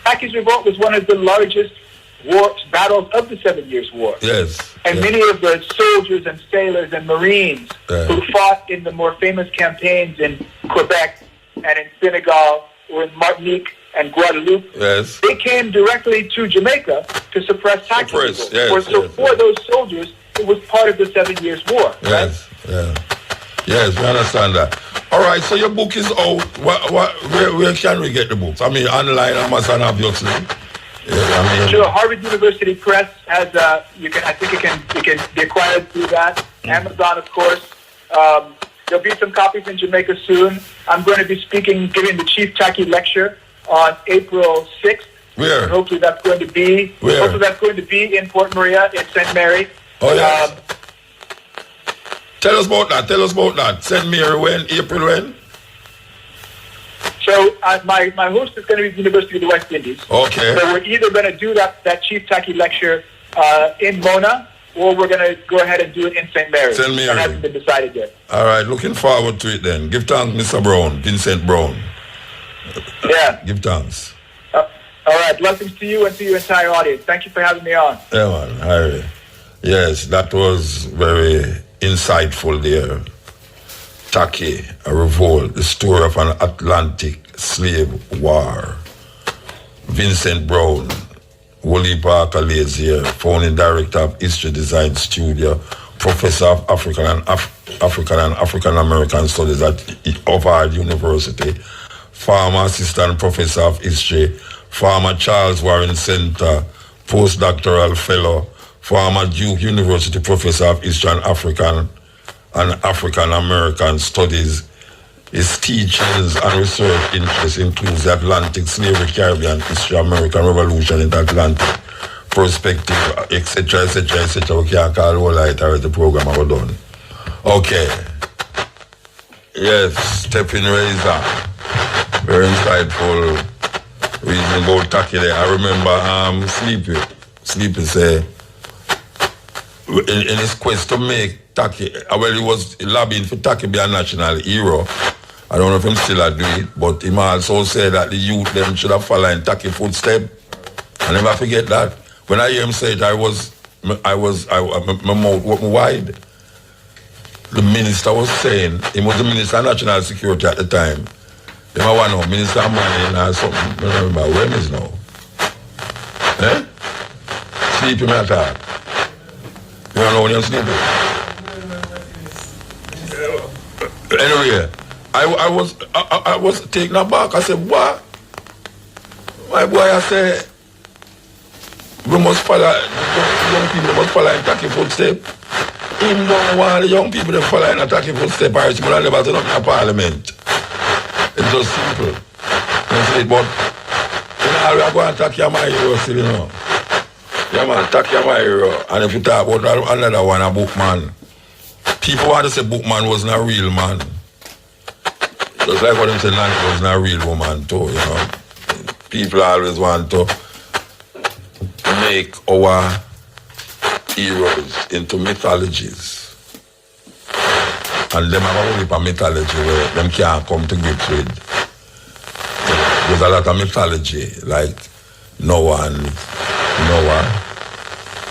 Tacky's revolt was one of the largest battles of the 7 Years' War. And many of the soldiers and sailors and Marines who fought in the more famous campaigns in Quebec and in Senegal or in Martinique and Guadeloupe, they came directly to Jamaica to suppress Tacky's revolt. So for those soldiers, it was part of the 7 Years' War. Yes, we understand that. All right, so your book is out. Where can we get the books? I mean, online, Amazon, obviously. Sure, Harvard University Press has. I think it can be acquired through that. Amazon, of course. There'll be some copies in Jamaica soon. I'm going to be giving the Chief Tacky lecture on April 6th. Where? And hopefully that's going to be. Where? Hopefully that's going to be in Port Maria in St. Mary. Oh yeah. Tell us about that. St. Mary when? April when? So my host is going to be the University of the West Indies. Okay. So we're either going to do that Chief Tacky lecture in Mona, or we're going to go ahead and do it in St. Mary. St. Mary. That hasn't been decided yet. All right, looking forward to it then. Give thanks, Mr. Brown, Vincent Brown. Yeah. Give thanks. All right, blessings to you and to your entire audience. Thank you for having me on. Yeah, man. Harry. Yes, that was very insightful there. Tacky, a revolt, the story of an Atlantic slave war. Vincent Brown, Wally Parker Lazier, founding director of History Design Studio, professor of African and African American Studies at Harvard University, former assistant professor of history, former Charles Warren Center postdoctoral fellow, former Duke University professor of history and African American studies. His teachings and research interests includes the Atlantic slavery, Caribbean history, American Revolution in the Atlantic perspective, etc., etc., etc. We can't call all light or the program are done. Okay. Yes, Steppin Razor. Very insightful reason about Taki there. I remember Sleepy say in his quest to make Taki, well, he was lobbying for Taki be a national hero. I don't know if him still do it, but him also said that the youth them should have followed Taki footstep. I never forget that. When I hear him say it, my mouth open wide. The minister was saying, he was the minister of national security at the time. They might want to know, Minister of Money or something. I don't remember when is now. Eh? Sleepy matter. You don't know when you're sleeping? Anyway, I was taken aback. I said, what? My boy, I said, we must follow, young people must follow in Taki footstep. Him don't want the young people to follow in a Taki footstep, or he will never turn up in a parliament. It's just simple. But you know, we are going to attack my hero still, you know. Yeah, man, attack my hero. And if you talk about another one, a bookman, people want to say bookman wasn't a real man. Just like what them say, Nancy wasn't a real woman too, you know. People always want to make our heroes into mythologies. And them have a whole mythology where them can't come to grips with. There's a lot of mythology, like Noah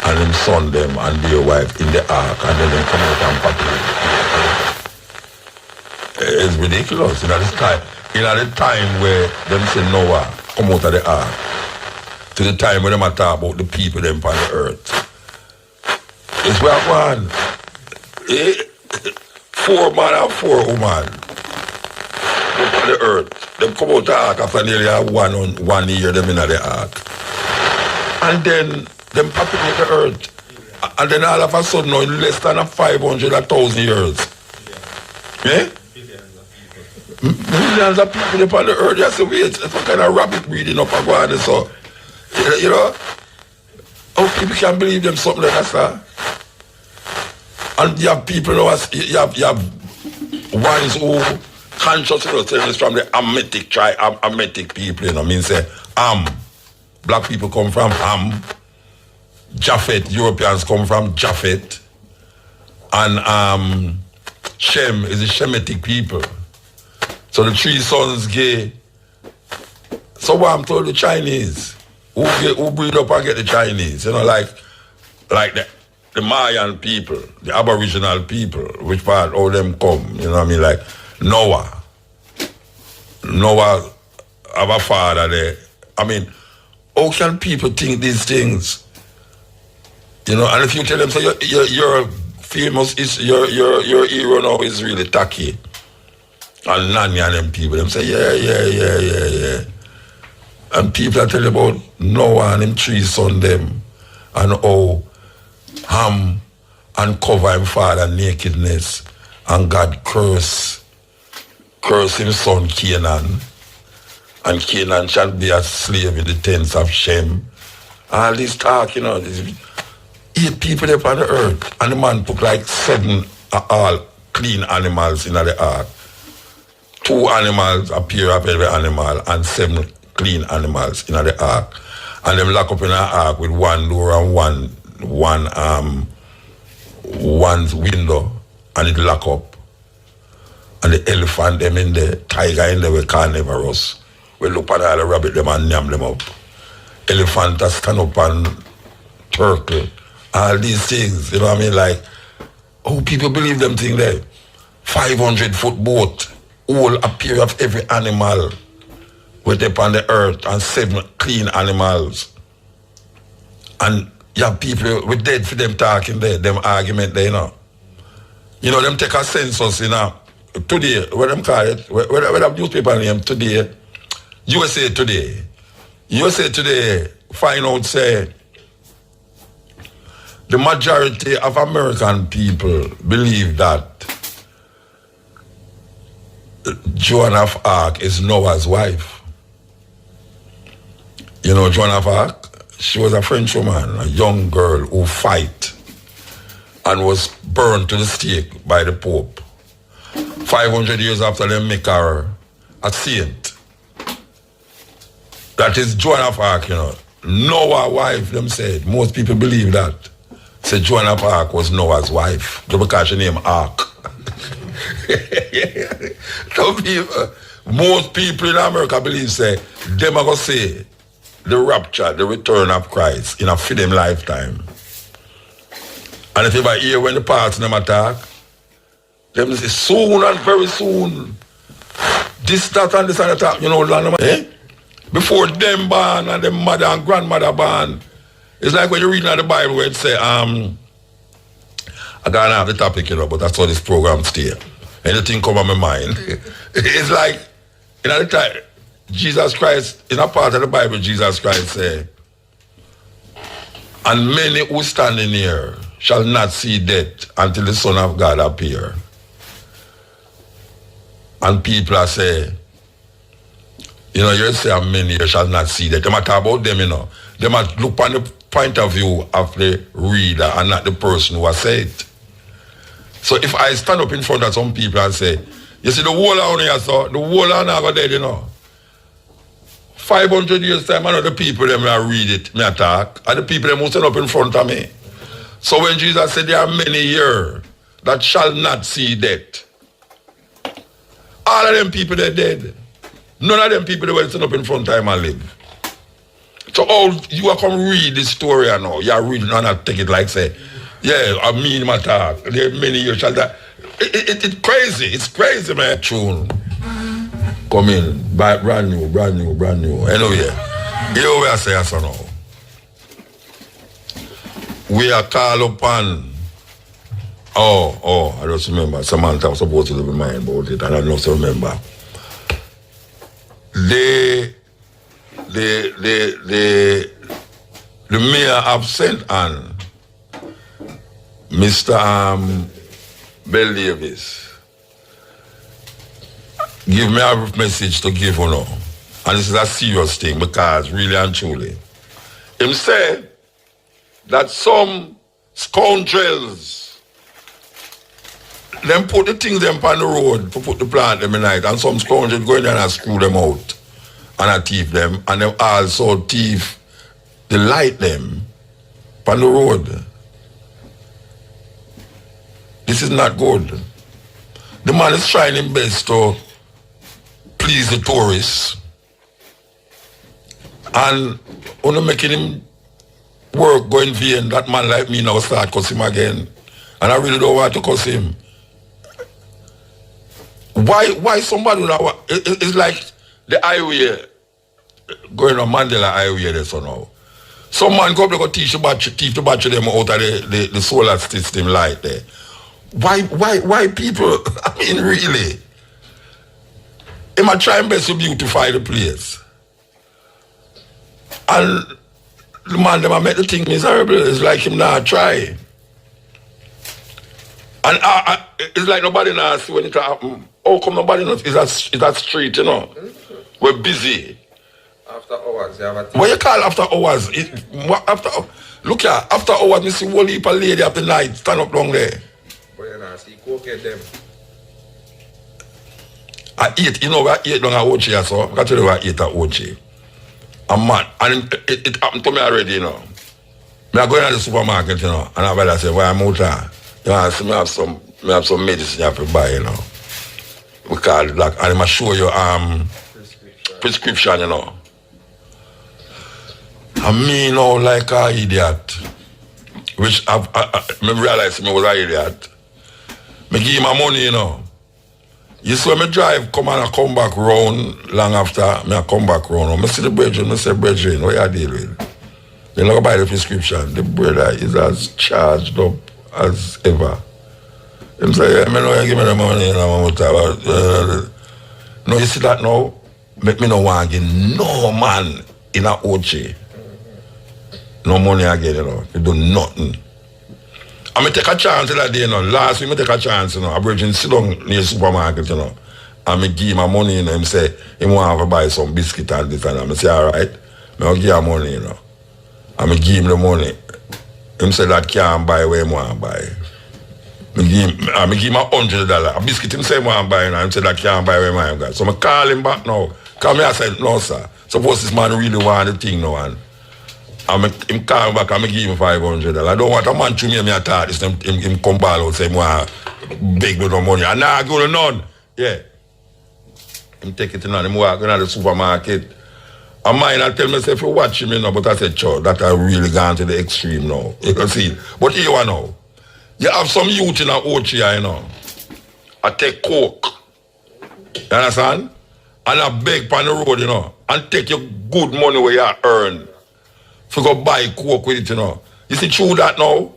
and his son them and their wife in the ark, and then they come out and populate. It's ridiculous. In the time where them say Noah come out of the ark, to the time when they talk about the people them on the earth. It's where one. 4 man and 4 women on the earth. They come out the ark after nearly 1 year them in the ark. And then them populate the earth. And then all of a sudden now in less than 500,000 years. Yeah? Millions of people upon the earth. You have to wait. It's some kind of rabbit breeding up and going. So, you know, how people can believe them something like that. And you have people, you have ones who consciously is from the Hamitic tribe, Hamitic people, you know, means say black people come from Ham, Japhet, Europeans come from Japhet, and Shem is the Shemitic people. So the 3 sons gay. So what I'm told the Chinese, who breed up and get the Chinese, you know, like the Mayan people, the Aboriginal people, which part all them come, you know what I mean? Like Noah have a father there. I mean, how can people think these things? You know, and if you tell them, so you're famous, your hero now is really Taki. And Nani and them people, them say, yeah. And people are telling about Noah and him 3 sons them, and how Ham uncover him father nakedness, and God curse his son Canaan, and Canaan shall be a slave in the tents of Shem. All this talk, you know, 8 people up on the earth, and the man took like 7 all clean animals in the ark. 2 animals appear of every animal, and 7 clean animals in the ark. And them lock up in the ark with 1 door and one window, and it lock up. And the elephant them in there, tiger in there, we carnivorous. We look at all the rabbit them and yam them up. Elephant that stand up and turtle. All these things, you know what I mean? Like, oh, people believe them thing there. 500-foot boat, all appear of every animal with upon the earth, and 7 clean animals. And you have people with dead for them talking there, them argument there, you know. You know, them take a census, you know. Today, what them call it, what the newspaper name today, USA Today. USA Today find out, say, the majority of American people believe that Joan of Arc is Noah's wife. You know Joan of Arc? She was a French woman, a young girl who fight and was burned to the stake by the Pope. 500 years after they make her a saint. That is Joan of Arc, you know. Noah's wife, them said. Most people believe that. Said Joan of Arc was Noah's wife. Just because she named Ark. Some people, most people in America believe, say, them are going to say the rapture, the return of Christ in a for them lifetime. And if you ever hear when the parts them attack, them say soon and very soon. This, that, and this and attack, you know, eh? Before them born and them mother and grandmother born. It's like when you read in the Bible where it say, I can't have the topic, you know, but that's how this program stay. Anything come on my mind. It's like, in the time, Jesus Christ, in a part of the Bible, Jesus Christ say, and many who stand in here shall not see death until the Son of God appear. And people are say, you know, you say, and many shall not see death. They might talk about them, you know. They might look on the point of view of the reader and not the person who has said it. So if I stand up in front of some people and say, you see the whole on here, so the whole on are dead, you know. 500 years time, I know the people them I read it, me attack, and the people them who stand up in front of me. So when Jesus said there are many here that shall not see death, all of them people they're dead. None of them people they will stand up in front of him and live. So all you are come read this story now. You are reading and not take it like say, yeah, I mean my talk. There are many years shall die. It's crazy. It's crazy, man. Tune. Come in. Brand new. Anyway, here we are saying so now. We are called upon. I just remember. Samantha was supposed to be mind about it, and I don't remember. The mayor of St. Anne, Mr. Bell Davis, give me a message to give you now. And this is a serious thing because really and truly. Him said that some scoundrels, them put the things them on the road to put the plant them in night, and some scoundrels go in there and screw them out. And I thief them, and they also thief the light them on the road. This is not good. The man is trying his best to please the tourists. And when making him work going vain, that man like me now start cuss him again. And I really don't want to cuss him. Why somebody would have, it's like the highway, going on Mandela Highway there so now. Some man go up there go teach the battery them out of the solar system light there. Why people, I mean really, am I trying best to beautify the place? And the man them make the thing miserable, it's like him not try. And it's like nobody knows when it happen. How come nobody knows? It's that street, you know. We're busy. After hours, you have a thing. What you call after hours? Look here, after hours, me see one heap of lady at the night stand up down there. But you know, see, go get them. I eat, you know, I eat down at Ochi, so I can tell you I eat at Ochi. I'm mad. And it happened to me already, you know. I go in the supermarket, you know, and I say, why I'm out there? You know, I say, I have some medicine you have to buy, you know. Because like, and I'm going to show you prescription, you know. And me, you know, like an idiot, which I realized I was an idiot. I give him my money, you know. You see when I drive, come and I come back round, long after, I come back round. I see the brethren, I say, brethren, what you deal with? They don't buy the prescription. The brother is as charged up as ever. They say, yeah, I know you give me the money, you know, no, you see that now? make me no want to get no man in a Ochi. No money again, you know. You do nothing. I may take a chance that day, you know. Last week, I take a chance, you know. I bring sit down near the supermarket, you know. And I give him my money, you know. He say, he want to buy some biscuit and this and that. I say, all right. I give him money, you know. And I give him the money. He say that can't buy where he want to buy. I give him $100. A biscuit him say he want to buy, you know. He say that can't buy where he want to buy. So I call him back now. Come here, I said, no, sir. Suppose this man really want the thing now, and him call back and I give him $500. I don't want a man to me a thought this him come back out say want beg me no money. And now I go to none. Yeah. Him take it in and him walk in the supermarket. And mine I tell myself you watch him, you know, but I said, sure, that I really gone to the extreme now. You can see. But here you are now. You have some youth in a Ochi, you know. I take coke. You understand? And I beg on the road, you know. And take your good money where you earn. For go buy coke with it, you know. You see true that now?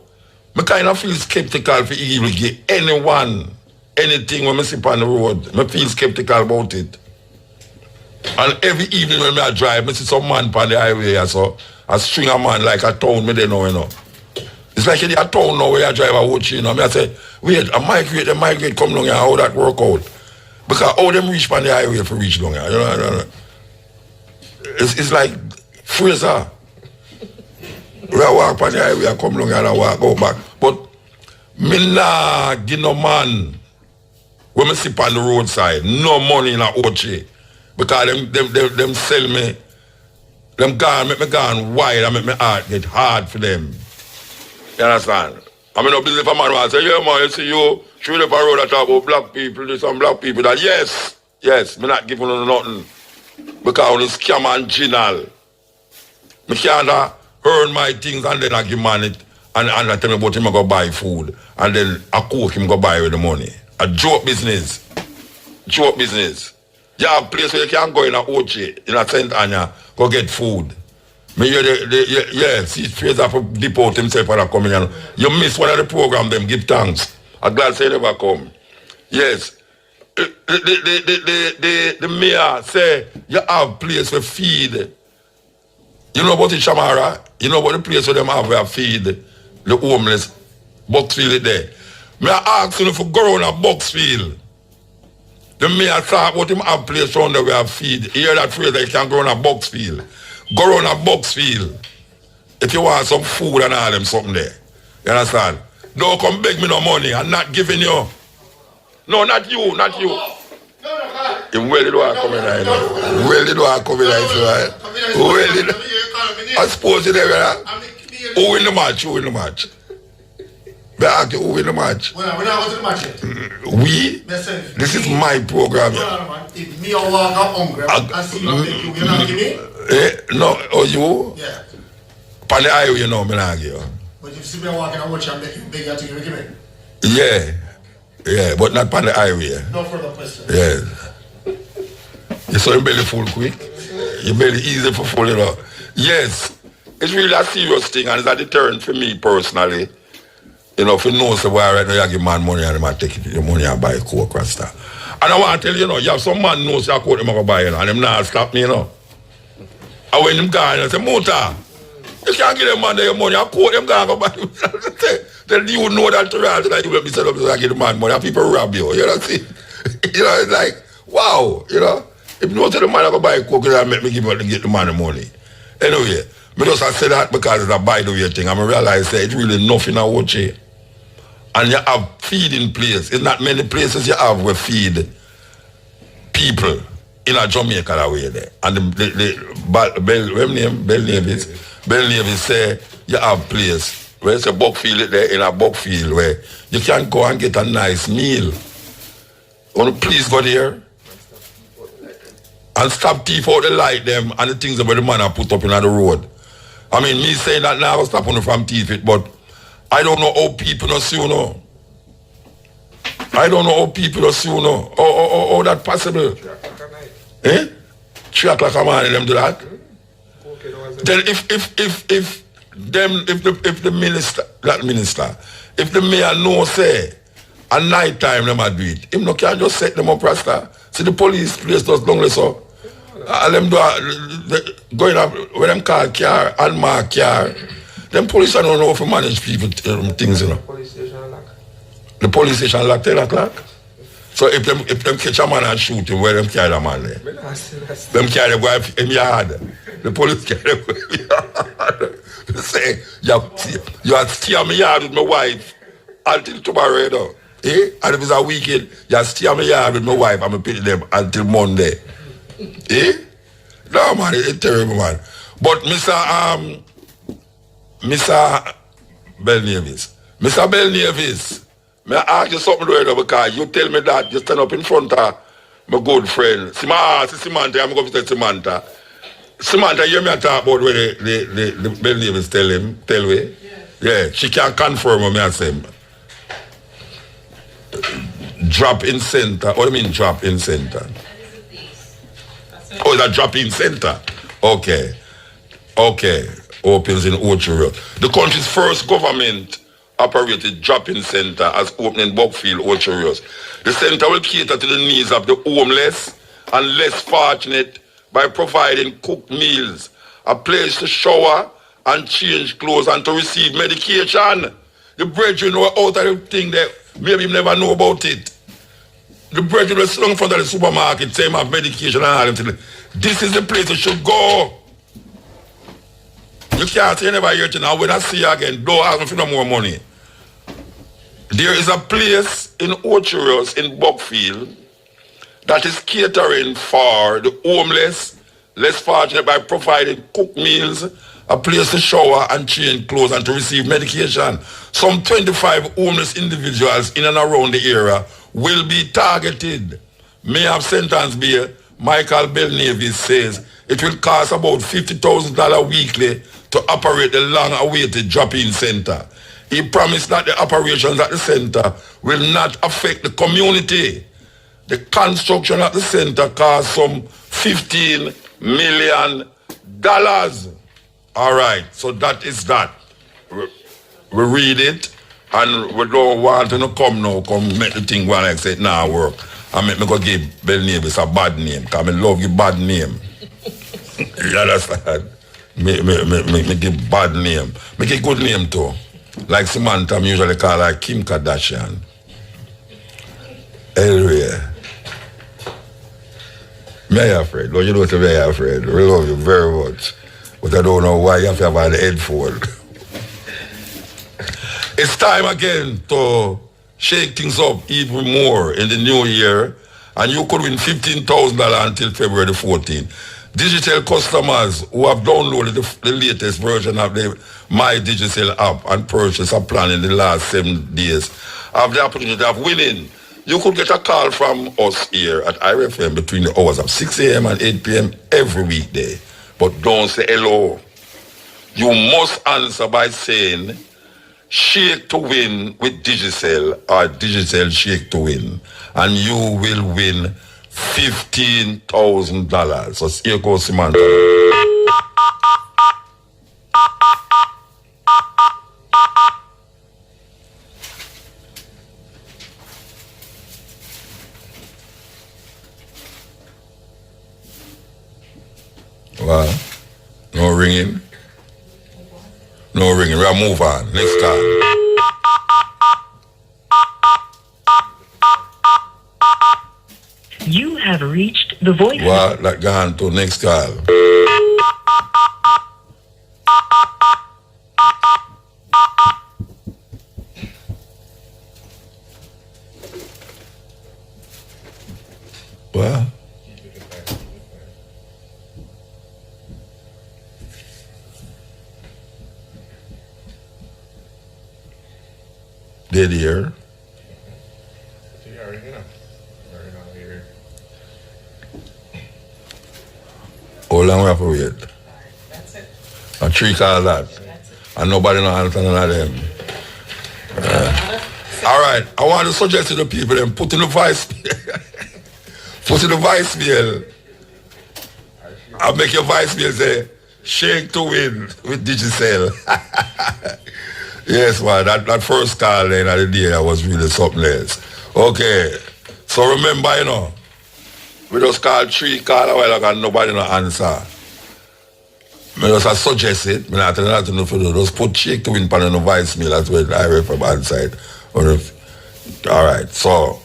I kind of feel skeptical for even give anyone anything when I sit on the road. I feel skeptical about it. And every evening when I drive, I see some man on the highway or so. A string of man like a town me they know, you know. It's like in a town now where I drive a watch, you know. I say, wait, the migrate come along here, how that work out? Because how them reach on the highway for reach long here, you know. It's like Fraser. We walk on the highway, I come along and I walk out back. But me nah give no man when I sit on the roadside, no money in a Ochi. Because them sell me, them gone, make me gone wide and make me heart get hard for them. You understand? I mean, no business for man say, yeah man, you see you, through the road I talk about black people, there's some black people that yes, me not giving them nothing. Because it's scam and general. Me can't earn my things and then I give man it and I tell me about him I go buy food and then I cook him go buy with the money. A joke business. Joke business. You have a place where you can go in a Ochi, in a St. Anya, go get food. Me hear see Fraser for dip out himself when I come in. You miss one of the program them, give thanks. I'm glad say never come. Yes. The mayor say you have place for feed. You know about it, Shamara? You know about the place where them have where feed the homeless? Bucksfield is there. Me I ask you for go around a Bucksfield. The mayor talk about him have place around there where feed. You hear that phrase that you can go around a Bucksfield. Go around a Bucksfield. If you want some food and all them something there. You understand? Don't come beg me no money. I'm not giving you. No, not you. Where did I come in right now? Where did I come in right now? Where did I suppose you there, who win the match? Who win the match? They ask you who win the match? We're not going to the match yet. We? This is my program. If me or walk out hungry and see you beg you not give me? No, or you? Yeah. On the highway, you know, I'm not give you. But if you see me walking and watch and beg you to give me? Yeah, but not on the highway. No further question. Yeah. You saw your belly full quick. Your belly easy for full, you know. Yes. It's really a serious thing and it's a deterrent for me personally. You know, if you know so why right now you give man money and they might take your money and buy a coke and stuff. And I want to tell you, you know, you have some man knows so I coat them and go buy, you know, and them not stop me, you know. And when them gone, I say, Muta, you can't give them man their money, I quote them gone go buy. Then you know that to right that you will be set up so I give the man money and people rob you, you know, see? You know, it's like, wow, you know. If you know to the man I go buy a coke, you make me get the man the money. Anyway, I just say that because it's a by the way thing. I realize that it's really nothing I watch it. And you have feeding place. It's not many places you have where feed people in a Jamaica that way there. And Bell Navis say you have place where it's a Buckfield there in a Buckfield where you can go and get a nice meal. Want to please go there and stop thief out the light them and the things that the man I put up in the road. I mean, me saying that now I stop on from thief it, but I don't know how people don't see you know. I don't know how people don't see you know. How that possible? 3 o'clock a morning them do that? Then if the mayor know say at night time them a do it, him no can just set them up rasta. See the police place does long so. Them do going up when them call car, unmarked car. Them police don't know how to manage people things, you know. The police station locked 10 o'clock. So if them catch a man and shoot him, where them carry the man there? Them carry the wife in yard. The police carry the yard. They say, you are stay in my yard with my wife until tomorrow, you know. Eh? And if it's a weekend, you stay in my yard with my wife and I pay them until Monday. Eh? No, man, it's terrible, man. But Mr. Bell Nevis, may I ask you something right because you tell me that you stand up in front of my good friend. Samantha, I'm going to say Samantha. Samantha, you hear me talk about where the Bell Nevis tell me? Yeah, she can confirm what I say. Drop in center. What do you mean drop in center? Oh, that drop in center. Okay. Opens in Orchard Road. The country's first government operated drop-in center as opening in Buckfield, Orchard Road. The center will cater to the needs of the homeless and less fortunate by providing cooked meals, a place to shower and change clothes and to receive medication. The brethren were out of the thing that maybe you never know about it. The brethren were slung in front of the supermarket saying have medication and all them. This is the place you should go. You can't say you never hear it now. When I see you again, don't ask me for no more money. There is a place in Orchard in Buckfield that is catering for the homeless, less fortunate by providing cooked meals, a place to shower and change clothes and to receive medication. Some 25 homeless individuals in and around the area will be targeted. Mayor of St. Anne's Bay, Michael Bell Nevis, says it will cost about $50,000 weekly to operate the long-awaited drop-in center. He promised that the operations at the center will not affect the community. The construction at the center cost some $15 million. All right, so that is that. We read it, and we don't want to come make the thing while I say it now work. And make me go give Bell Nevis a bad name, because I love your bad name. You understand? Me give bad name. Make a good name too. Like Samantha, I usually call her Kim Kardashian. Anyway. Me afraid. Don't you know to be afraid? We love you very much. But I don't know why you have to have an headphone. It's time again to shake things up even more in the new year. And you could win $15,000 until February the 14th. Digital customers who have downloaded the latest version of the My Digital app and purchased a plan in the last 7 days have the opportunity of winning. You could get a call from us here at IRFM between the hours of 6 a.m. and 8 p.m. every weekday. But don't say hello. You must answer by saying Shake to Win with Digicel or Digicel Shake to Win. And you will win $15,000. So here goes Samantha. Well, no ringing. No ringing. We'll move on. Next call. You have reached the voice. Well, that gone to next call. Well. Dead ear. How long we have to wait? That's it. A 3 call that. And nobody know answer none of them. All right, I want to suggest to the people then put in the voicemail. I'll make your voicemail say, Shake to Win with Digicel. Yes, man, that first call then at the day I was really something else. Okay, so remember, We just call 3 call a while ago and nobody no answer. I just suggest it. I not tell you nothing to do. Just put Shake to Win pan on the voicemail. That's where I read from outside. All right. So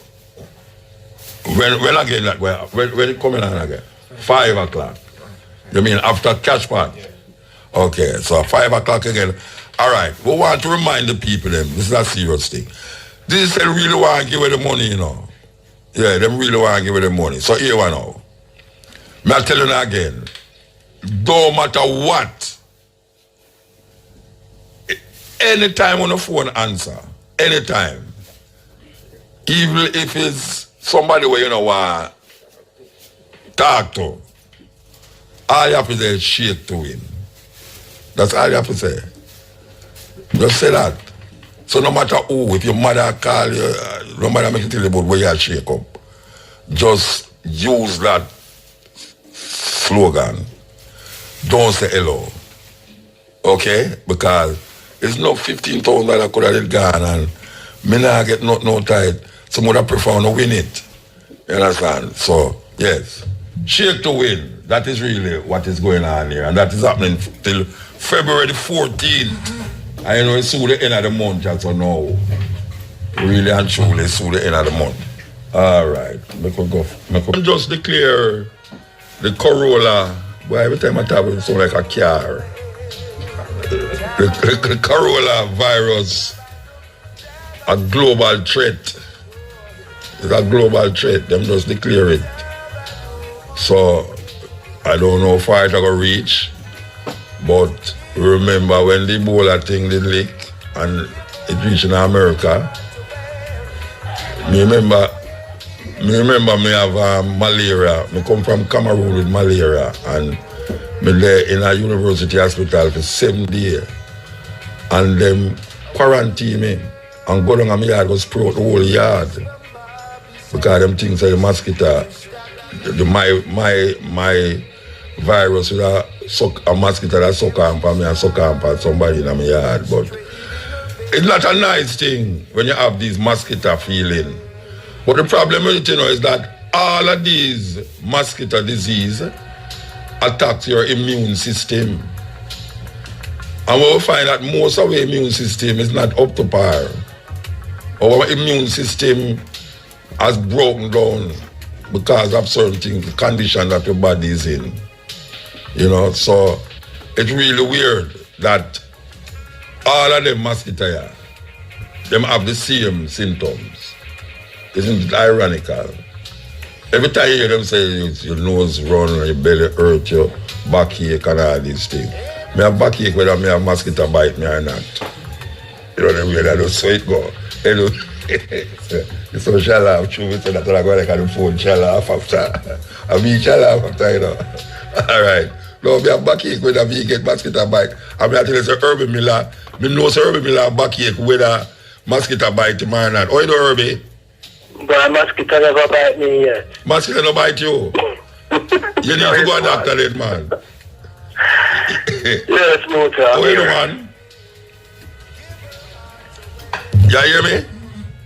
when again that when it coming on again? 5 o'clock. You mean after catch part? Okay. So 5 o'clock again. All right. We want to remind the people them. This is a serious thing. This is they really want to give away the money, you know. Yeah, them really want to give away the money. So here we now. I tell you again. Don't matter what, anytime on the phone answer, anytime, even if it's somebody where you know want talk to, all you have to say is Shake to Win. That's all you have to say. Just say that. So no matter who, if your mother call you, no matter make you tell you about where you shake up, just use that slogan. Don't say hello. Okay? Because it's not $15,000 could have gone and me not get no tight. Some would have prefer to win it. You understand? So, yes. Shake to Win. That is really what is going on here. And that is happening till February 14th. I know it's through the end of the month, so now. Really and truly it's through the end of the month. All right. I just declare the Corolla. Boy, every time I talk about it, it sounds like a car. The Corolla virus, a global threat. It's a global threat. Them just declare it. So, I don't know how far it's going to reach. But remember when the Ebola thing did leak and it reached in America, me remember me have malaria. Me come from Cameroon with malaria and me there in a university hospital for 7 days. And them quarantine me and go down and my yard go spray out the whole yard. Because them things like the mosquito, my virus with a mosquito that suck on for me and suck on for somebody in my yard. But it's not a nice thing when you have these mosquito feeling. But the problem with it, you know, is that all of these mosquito disease attacks your immune system. And we will find that most of our immune system is not up to par. Our immune system has broken down because of certain things, the condition that your body is in. You know, so it's really weird that all of them mosquitoes, them have the same symptoms. Isn't it ironical? Every time you hear them say your nose run, your belly hurt, your backache and all these things. Me have backache whether me have mosquito bite me or not. You know the way that does, so it go. You know, it's so shall off true, so that's all I go like on the phone, shall off after. I mean shall off after, you know. Alright. Now me have backache whether me get mosquito bite. I mean I tell you say Herbie Miller, me know say Herbie Miller have backache whether mosquito bite him or not. Oh you know Herbie? But mosquito never bite me yet. Mosquito never bite you? You need to go to doctor then, man. Yes, Muta. Oh, you know, man? You hear me?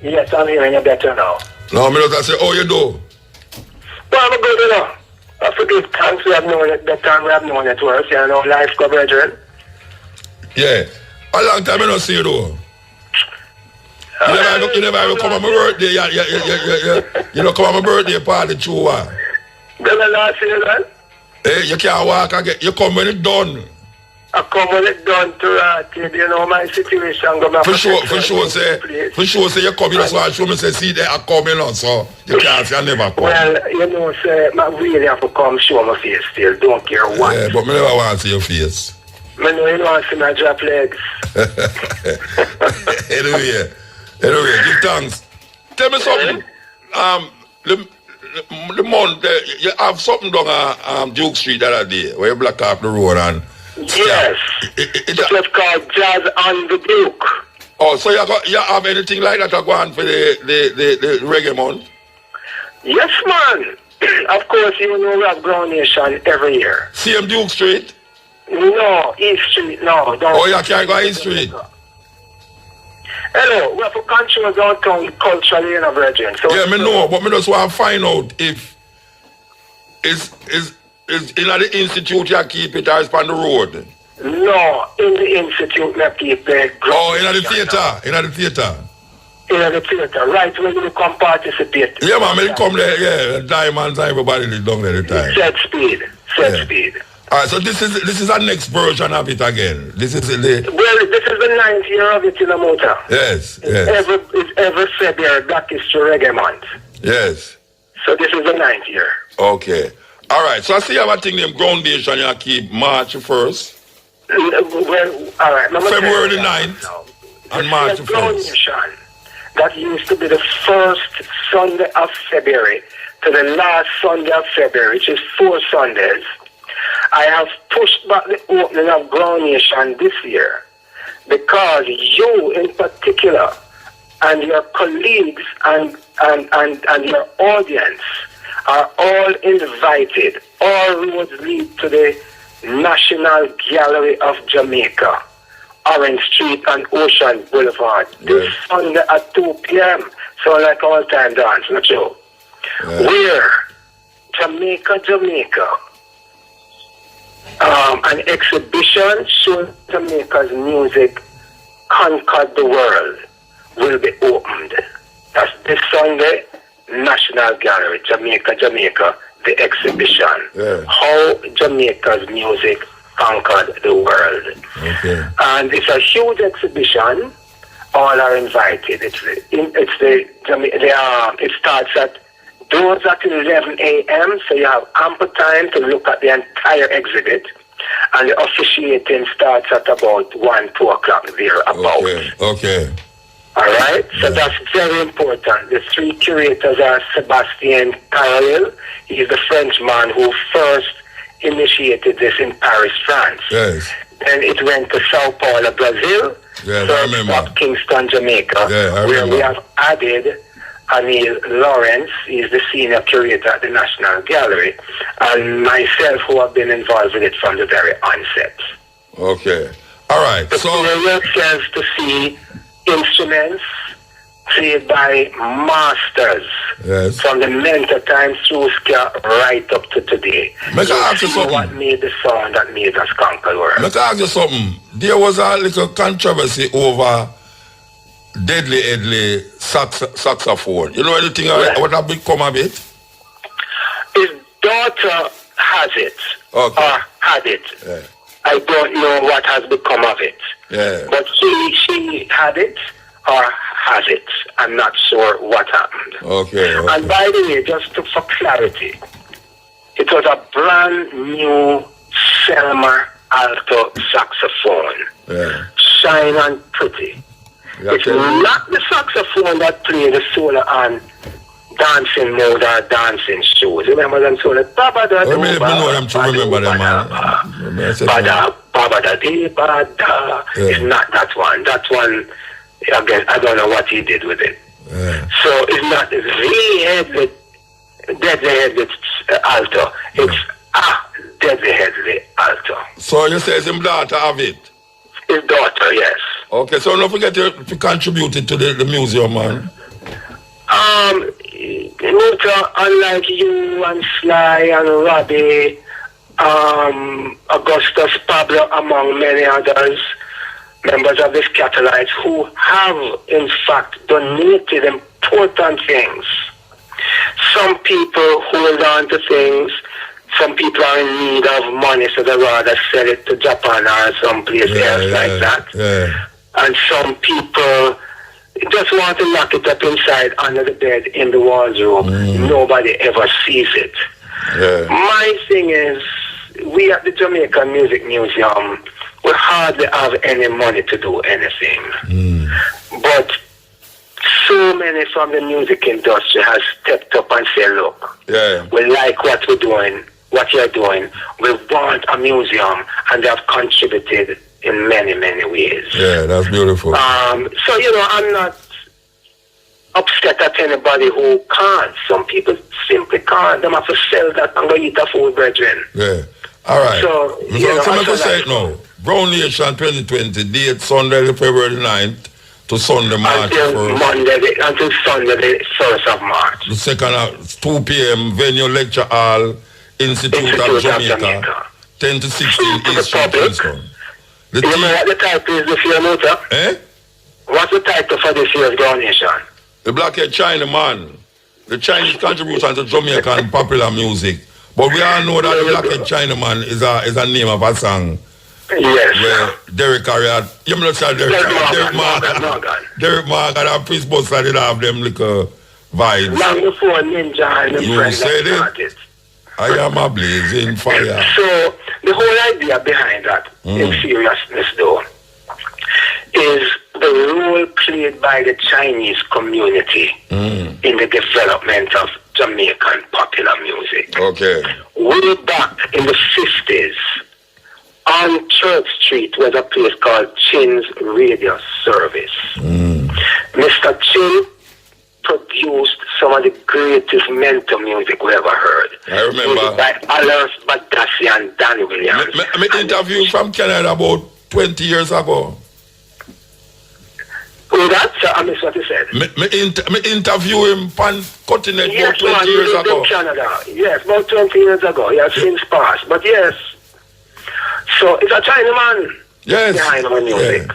Yes, I'm hearing you better now. No, me just say, oh, you do? Well, I'm good, you know. I forgive thanks we have known it better, we have known it worse, you know, life go, brethren. Yeah. A long time I don't see you, though. You never ever come on my birthday. You don't come on my birthday party, too. Then I not see you then? Hey, you can't walk again. You come when it's done. I come when it's done to you know, my situation. For sure, say you come, you just want to show me, say, see, there I come, you know, so you can't say I never come. Well, you know, say, I really have to come show my face still, don't care what. Yeah, but I never want to see your face. I know you don't want to see my drop legs. Anyway, give thanks. Tell me something. The month, you have something down Duke Street the other day, where you block off the road and... Yes. It was called Jazz on the Duke. Oh, so you have anything like that go on for the reggae month? Yes, man. Of course, you know we have Ground Nation every year. Same Duke Street? No, East Street, no. Oh, you can't go East Street? Hello, we have to control downtown culturally, you know, brethren. So yeah, me know, but me just want to find out if is in the institute you keep it or is on the road? No, in the institute we keep the Oh, in the theater. In the theater. In the theater, right, when you come participate. Yeah, man, when come there, yeah, Diamonds and everybody is down there the time. Set speed. Alright, so this is the next version of it again. This is the Well, this is the 9th year of it in the motor. Yes. It's every February, Black History Reggae Month. Yes. So this is the 9th year. Okay. Alright, so I see you have a thing named Groundation you keep March 1st. Well, alright. February the 9th and March 1st. That used to be the first Sunday of February to the last Sunday of February, which is 4 Sundays. I have pushed back the opening of Ground Nation this year because you in particular and your colleagues and your audience are all invited. All roads lead to the National Gallery of Jamaica, Orange Street and Ocean Boulevard. This Sunday at 2 p.m. So like all-time dance, not you. Where Jamaica, an exhibition showing Jamaica's music conquered the world will be opened. That's this Sunday, National Gallery, Jamaica, the exhibition. How Jamaica's music conquered the world. Okay. And it's a huge exhibition. All are invited. It starts at doors at 11 a.m. So you have ample time to look at the entire exhibit. And the officiating starts at about 1, 2 o'clock thereabout. Okay. All right? So that's very important. The 3 curators are Sebastien Carrel. He's the Frenchman who first initiated this in Paris, France. Yes. Then it went to Sao Paulo, Brazil. Yes, I remember. Kingston, Jamaica, where we have added Anil Lawrence. He's the senior curator at the National Gallery, and myself, who have been involved with it from the very onset. Okay. All right. The period says to see instruments played by masters from the Mentor times through Ska right up to today. Make I ask you something. What made the sound that made us conquer the world? Make I ask you something. There was a little controversy over Deadly saxophone. You know anything what have become of it? His daughter has it. Or had it. Yeah. I don't know what has become of it. Yeah. But she had it or has it. I'm not sure what happened. Okay. And by the way, just for clarity, it was a brand new Selmer alto saxophone. Yeah. Shine and pretty. It's not the saxophone that play the solo on dancing mode or dancing shows. Remember them solo? Remember them, man. It's not that one. That one, again, I don't know what he did with it. Yeah. So it's not the Deadly Headless alto. It's Deadly Headless alto. So you say his daughter have it? His daughter, yes. Okay, so don't forget to contribute it to the museum, man. Muta, unlike you and Sly and Robbie, Augustus Pablo, among many others, members of the Scatolites who have, in fact, donated important things. Some people hold on to things. Some people are in need of money, so they rather sell it to Japan or someplace else like that. Yeah. And some people just want to lock it up inside under the bed in the wardrobe. Nobody ever sees it. Yeah. My thing is, we at the Jamaican Music Museum, we hardly have any money to do anything. But so many from the music industry has stepped up and said, look, we like what we're doing, what you're doing. We want a museum, and they have contributed in many, many ways. Yeah, that's beautiful. So, I'm not upset at anybody who can't. Some people simply can't. They have to sell that and go eat a food, brethren. Yeah. All right. So, I'm to say it now. Brown Nation 2020, date Sunday, February 9th to Sunday, March 1st. Until Sunday, the 1st of March. The second at 2 p.m. venue lecture hall Institute of Jamaica. 10 to 16 East Street, Kingston. You know what the title is this year, Muta? Eh? What's the title for this year's donation? The Blackhead Chinaman. The Chinese contribution to Jamaican popular music. But we all know that the Blackhead Chinaman is a name of a song. Yes. Where Derek Harriet, you know Derek Morgan and Prince Buster did have them little vibes. Long before Ninja and the friends that started. I am a blazing fire. So the whole idea behind that, in seriousness though, is the role played by the Chinese community in the development of Jamaican popular music. Okay. Way back in the 50s, on Church Street was a place called Chin's Radio Service. Mr. Chin produced some of the greatest mental music we ever heard. I remember. Music by Alan Badassi and Dan Williams. I interviewed from Canada about 20 years ago. Oh, that's, I missed what you said. Me interview him on continent yes, about 20 years ago. Canada. Yes, about 20 years ago. Yes, since past. But yes. So it's a Chinaman behind our music. Yeah.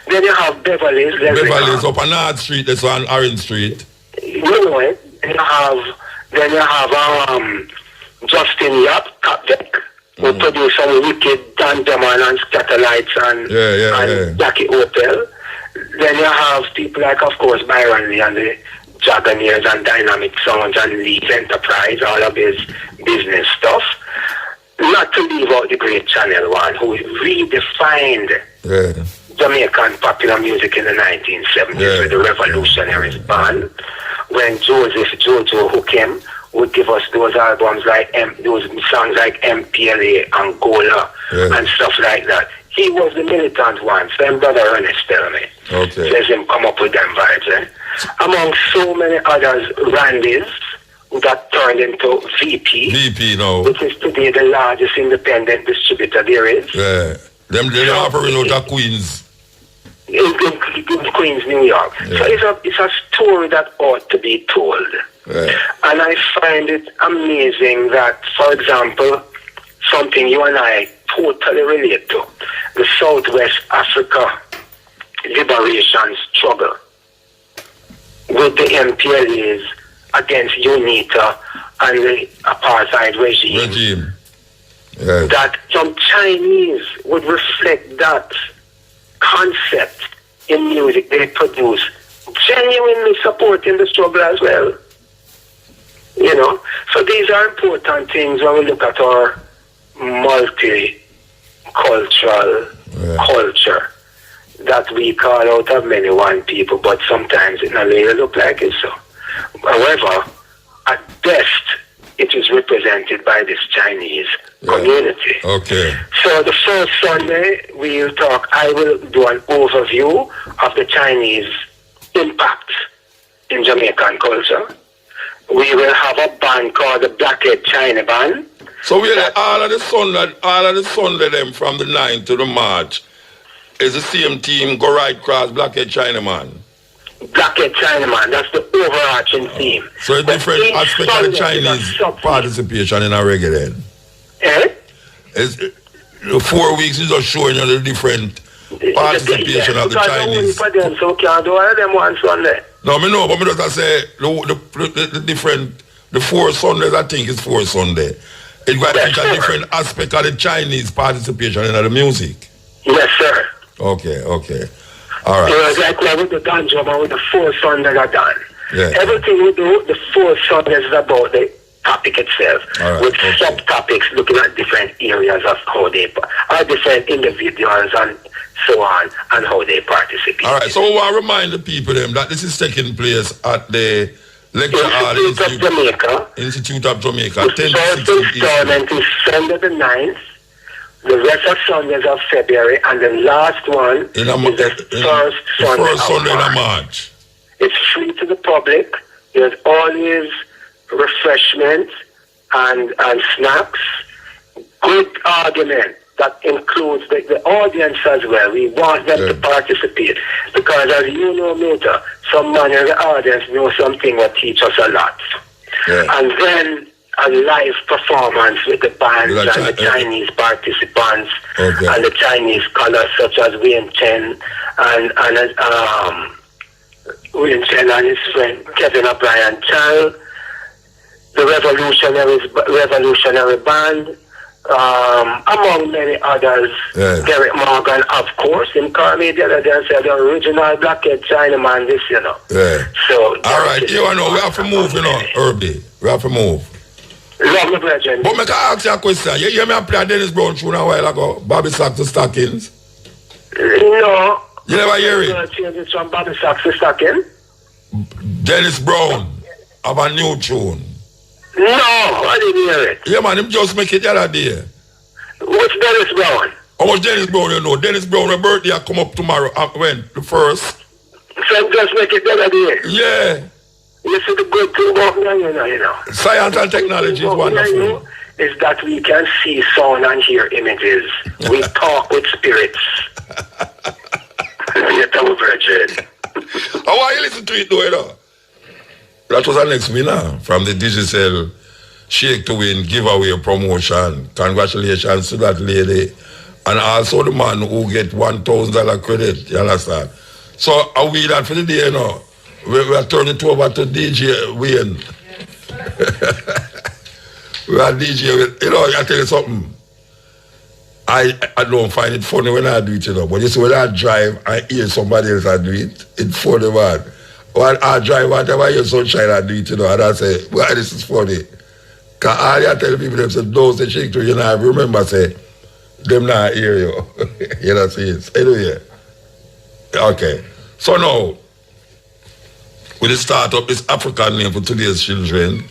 Then you have Beverly's. Beverly's up on North Street, that's on Orange Street. You know it. Then you have Justin Yap, Top Deck, who produced some wicked Dan Deman and Scatterlights and Jackie Hotel. Then you have people like, of course, Byron Lee and the Jagoniers and Dynamic Sounds and Leeds Enterprise, all of his business stuff. Not to leave out the great Channel One, who redefined Jamaican popular music in the 1970s with the Revolutionaries Band, when Joseph Jojo, who came, would give us those albums like those songs like MPLA, Angola, and stuff like that. He was the militant one, same brother Ernest tell me. Okay. Says him come up with them vibes. Among so many others, Randy's, that turned into VP now, which is today the largest independent distributor there is. Yeah. Them offering out of Queens. In Queens, New York. Yeah. So it's a story that ought to be told. Yeah. And I find it amazing that, for example, something you and I totally relate to, the Southwest Africa liberation struggle with the MPLAs against UNITA and the apartheid regime. Yes. That some Chinese would reflect that concept in music they produce, genuinely supporting the struggle as well. You know, so these are important things when we look at our multicultural culture that we call out of many one people, but sometimes it not really look like it so. However, at best, it is represented by this Chinese community. Okay. So the first Sunday, I will do an overview of the Chinese impact in Jamaican culture. We will have a band called the Blackhead China Band. So we all of the Sunday them from the 9th to the March is the same team, go right cross Blackhead Chinaman. Blackhead Chinaman, that's the overarching theme. So a different aspect of the Chinese participation in a reggae then? The 4 weeks is just showing you the different participation of the Chinese. For them, so can't do all of them one Sunday. No, I know, but I just say the different, the 4 Sundays I think is 4 Sunday. It's got a different aspect of the Chinese participation in the music. Yes, sir. Okay. All right. It was like with the dance drum and with the 4 Sundays are done. Yeah. Everything we do, the 4 Sundays is about the topic itself, with subtopics looking at different areas of how they are, different individuals and so on, and how they participate. All right, so I want to remind the people that this is taking place at the Lecture Hall Institute of Jamaica. The first installment is Sunday the 9th, the rest of Sundays of February, and the last one is the first Sunday of March. It's free to the public. There's always refreshments and snacks. Good argument that includes the audience as well. We want them to participate because, as you know, Muta, some man in the audience knows something that teach us a lot. And then a live performance with the bands With a and the Chinese participants Okay. and the Chinese colors such as Wayne Chen and Wayne Chen and his friend Kevin O'Brien Child, the Revolutionary Band, among many others. Yeah. Derek Morgan, of course, him called me the other day and said the original Blackhead Chinaman, this, you know. Yeah. So, All right, you know, we have to move, you know, Herbie. We have to move. Lovely brethren. But me can ask you a question. You hear me play Dennis Brown tune a while ago? Bobby Sock to Stockings. No. You never hear it? Change it from Bobby Sacks to Stocking? Dennis Brown have a new tune. No, I didn't hear it. Yeah, man, him just make it the other day. What's Dennis Brown? How much Dennis Brown you know? Dennis Brown, her birthday come up tomorrow. When? The 1st? So just make it the other day. Yeah. You see the good thing about me, you know. Science and technology is wonderful. Is that we can see sound and hear images. We talk with spirits. You tell virgin. How are you listen to it though, you know? That was our next winner from the Digicel Shake to Win giveaway promotion. Congratulations to that lady. And also the man who get $1,000 credit, you understand? So are we that for the day, you know? We are turning it over to DJ Wayne. We are DJ Wayne. You know, I tell you something. I don't find it funny when I do it, you know. But you see, when I drive, I hear somebody else do it. It's funny, man. When I drive, whatever I hear sunshine, I do it, you know. And I say, well, this is funny. Because I tell people, them say, those they shake to you, know, I remember, say, them not hear you. You know, see it. Anyway. Okay. So now, we start up this African name for today's children.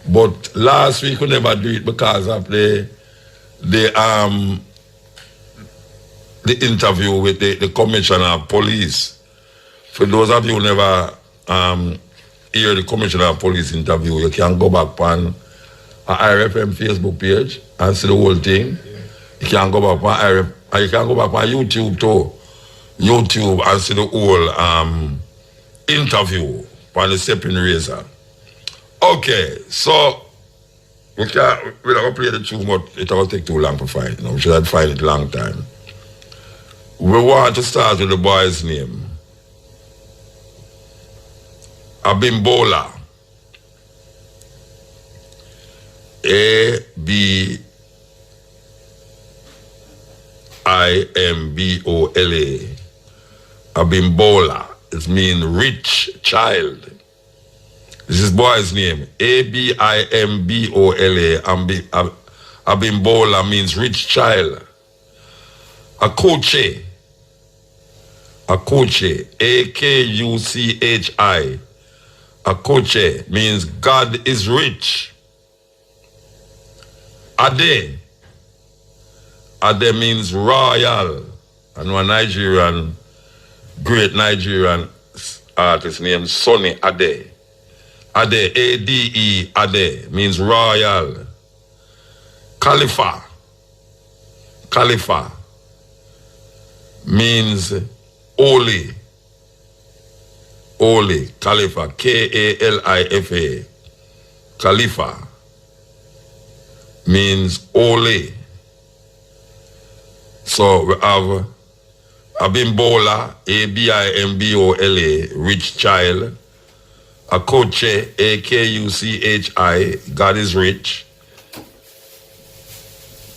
But last week we never do it because of the interview with the commissioner of police. For those of you who never hear the commissioner of police interview, you can go back on IRFM Facebook page and see the whole thing. You can go back on you can go back on YouTube too. YouTube and see the whole interview on the Steppin Razor. Okay, so we're not going to play the tune, but it will take too long to find. You know, we should have find it a long time. We want to start with the boy's name. Abimbola. Abimbola. Abimbola. It means rich child. This is boy's name. Abimbola. Abimbola means rich child. Akuchi. Akuchi. Akuchi. Akuchi means God is rich. Ade. Ade means royal. And one Nigerian, great Nigerian artist named Sonny Ade. Ade, A-D-E, Ade, means royal. Khalifa. Khalifa means holy. Holy. Khalifa. K-A-L-I-F-A. Khalifa means holy. So we have Abimbola, A-B-I-M-B-O-L-A, rich child. Akuchi, A-K-U-C-H-I, God is rich.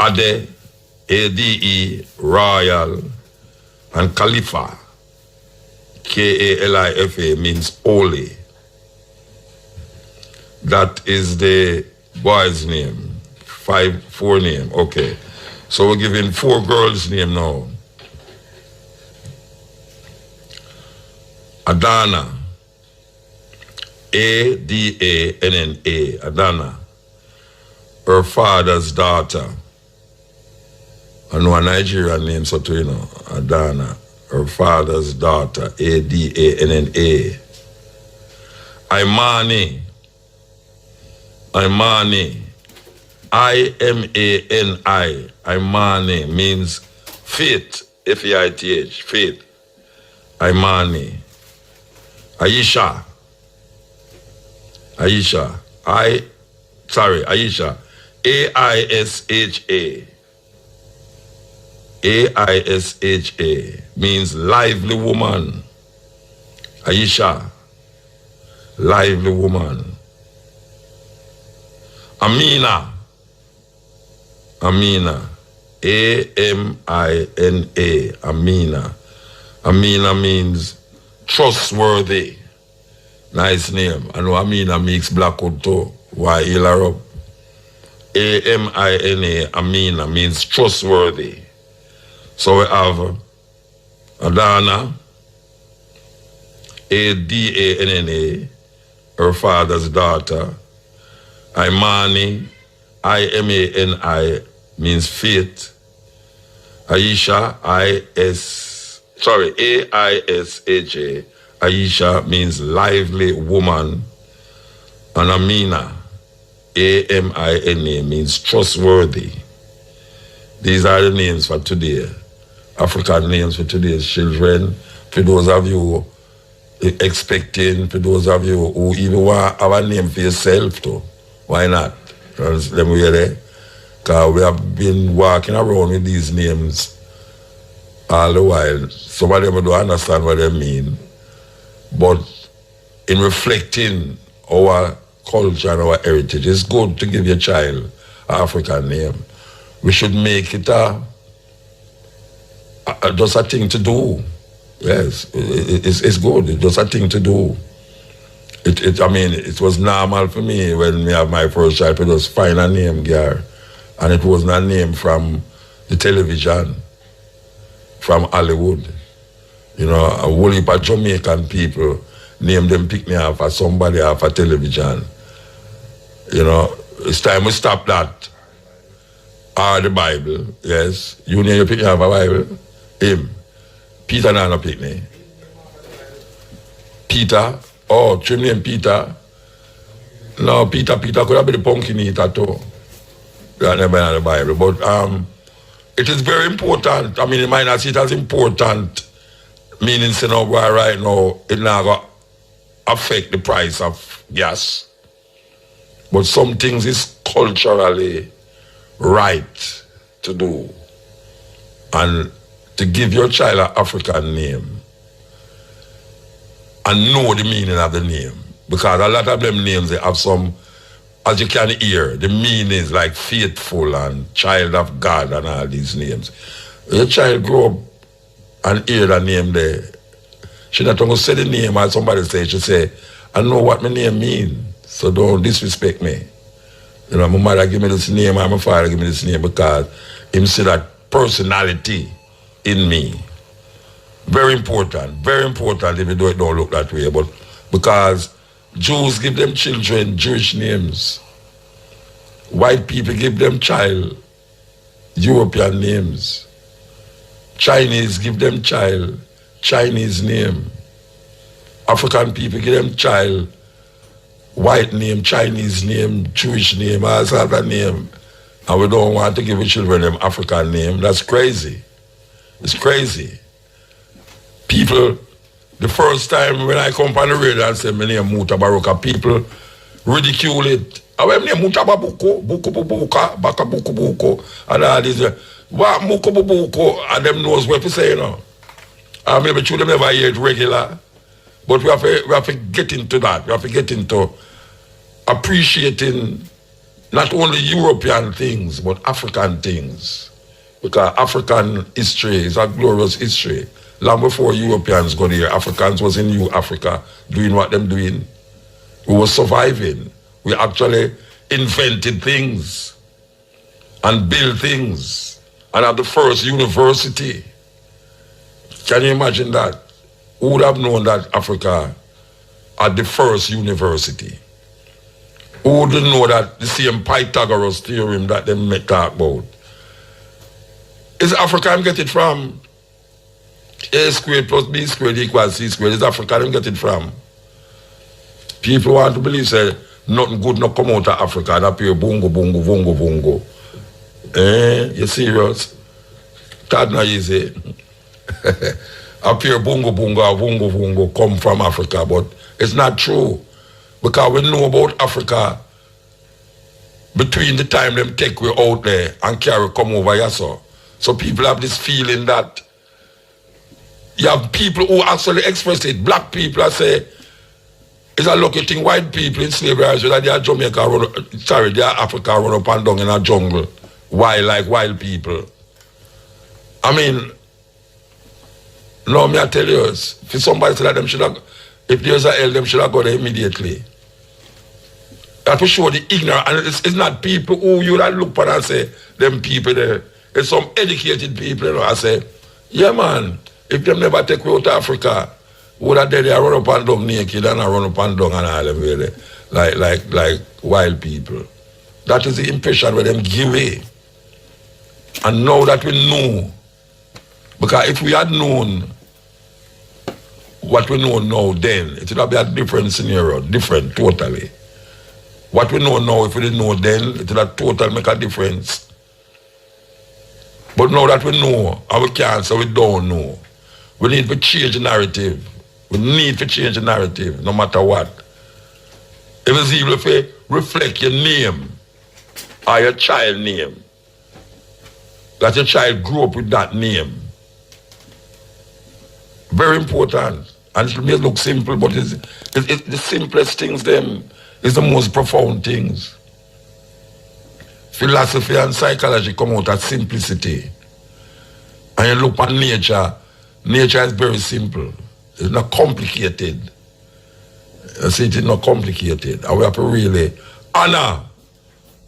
Ade, A-D-E, royal. And Khalifa, K-A-L-I-F-A, means holy. That is the boy's name. 4 name, okay. So we're giving 4 girls' name now. Adana. A-D-A-N-N-A, Adana. Her father's daughter. I know a Nigerian name, so too, you know, Adana. Her father's daughter, A-D-A-N-N-A. Imani. Imani. I-M-A-N-I. Imani means faith. F-A-I-T-H, faith. Imani. Aisha. Aisha. sorry, Aisha. A-I-S-H-A. A-I-S-H-A means lively woman. Aisha, lively woman. Amina. Amina. A-M-I-N-A. Amina. Amina means trustworthy. Nice name. I know Amina makes Blackwood too. Why heal her up? A-M-I-N-A. Amina means trustworthy. So we have Adana, A-D-A-N-N-A, her father's daughter. Imani, I-M-A-N-I, means faith. Aisha, A-I-S-H-A, Aisha means lively woman. And Amina, A-M-I-N-A, means trustworthy. These are the names for today. African names for today's children. For those of you expecting, for those of you who even want to have a name for yourself too. Why not? Let me hear that. Because we have been walking around with these names all the while. Some of them don't understand what they mean. But in reflecting our culture and our heritage, it's good to give your child an African name. We should make it just a thing to do. Yes, it's good. It's just a thing to do. I mean, it was normal for me when we have my first child to just find a name, girl. And it wasn't a name from the television, from Hollywood. You know, a whole heap of Jamaican people name them pick me off as somebody off a television. You know, it's time we stop that. Or the Bible, yes. You name you pick me off a Bible? Him. Peter no pick me. Peter? Oh, your name Peter? No, Peter could have been the pumpkin eater too. That never in the Bible. But it is very important. I mean, it might not see it as important, meaning, you know, right now, it not going to affect the price of gas. But some things is culturally right to do. And to give your child an African name and know the meaning of the name. Because a lot of them names, they have some, as you can hear, the meanings like faithful and child of God and all these names. Your child grow up and hear the name there. She not going to say the name as somebody say, she say, I know what my name means, so don't disrespect me. You know, my mother give me this name and my father give me this name because him see that personality in me. Very important if you don't look that way. But because Jews give them children Jewish names. White people give them child European names. Chinese give them child Chinese name. African people give them child white name, Chinese name, Jewish name, all sorts of name. And we don't want to give the children them African name. That's crazy. It's crazy. People, the first time when I come on the radio and say my name Mutabaruka, people ridicule it. I name Mutabaruka, Buka, Baka Buku, and all this. What Mukubuko, and them knows what to say, you know. And maybe children never hear it regular. But we have to get into that. We have to get into appreciating not only European things, but African things. Because African history is a glorious history. Long before Europeans got here, Africans was in New Africa doing what them doing. We were surviving. We actually invented things and built things and had the first university. Can you imagine that? Who would have known that Africa had the first university? Who would know that the same Pythagoras theorem that they talk about? Is Africa get it from? A squared plus B squared equals C squared. Is Africa get it from? People want to believe say nothing good not come out of Africa and appear bongo, bongo, bongo, bongo. You serious? That's not easy. Appear bongo, bongo, bongo, bongo come from Africa, but it's not true. Because we know about Africa between the time them take we out there and carry come over here. So people have this feeling that you have people who actually express it. Black people I say it's a lucky thing white people in slavery so that they are Jamaica they are Africa run up and down in a jungle wild people. I mean, no, me I tell you, if somebody said that them should have, if there's a hell, them should have got there immediately. That to show the ignorance, and it's not people who you that look for and say, them people there. It's some educated people, you know, I say, yeah man, if them never take we out to Africa, would have they run up and down naked and run up and down and all them really, like wild people. That is the impression where them give away. And now that we know, because if we had known what we know now then, it would have been a different scenario, different totally. What we know now, if we didn't know then, it would have totally make a difference. But now that we know, and we can't, so we don't know. We need to change the narrative. We need to change the narrative, no matter what. If it's even if you reflect your name, or your child name, that your child grew up with that name. Very important. And it may look simple, but it's the simplest things them is the most profound things. Philosophy and psychology come out of simplicity. And you look at nature, nature is very simple. It's not complicated. You see, it's not complicated. And we have to really honor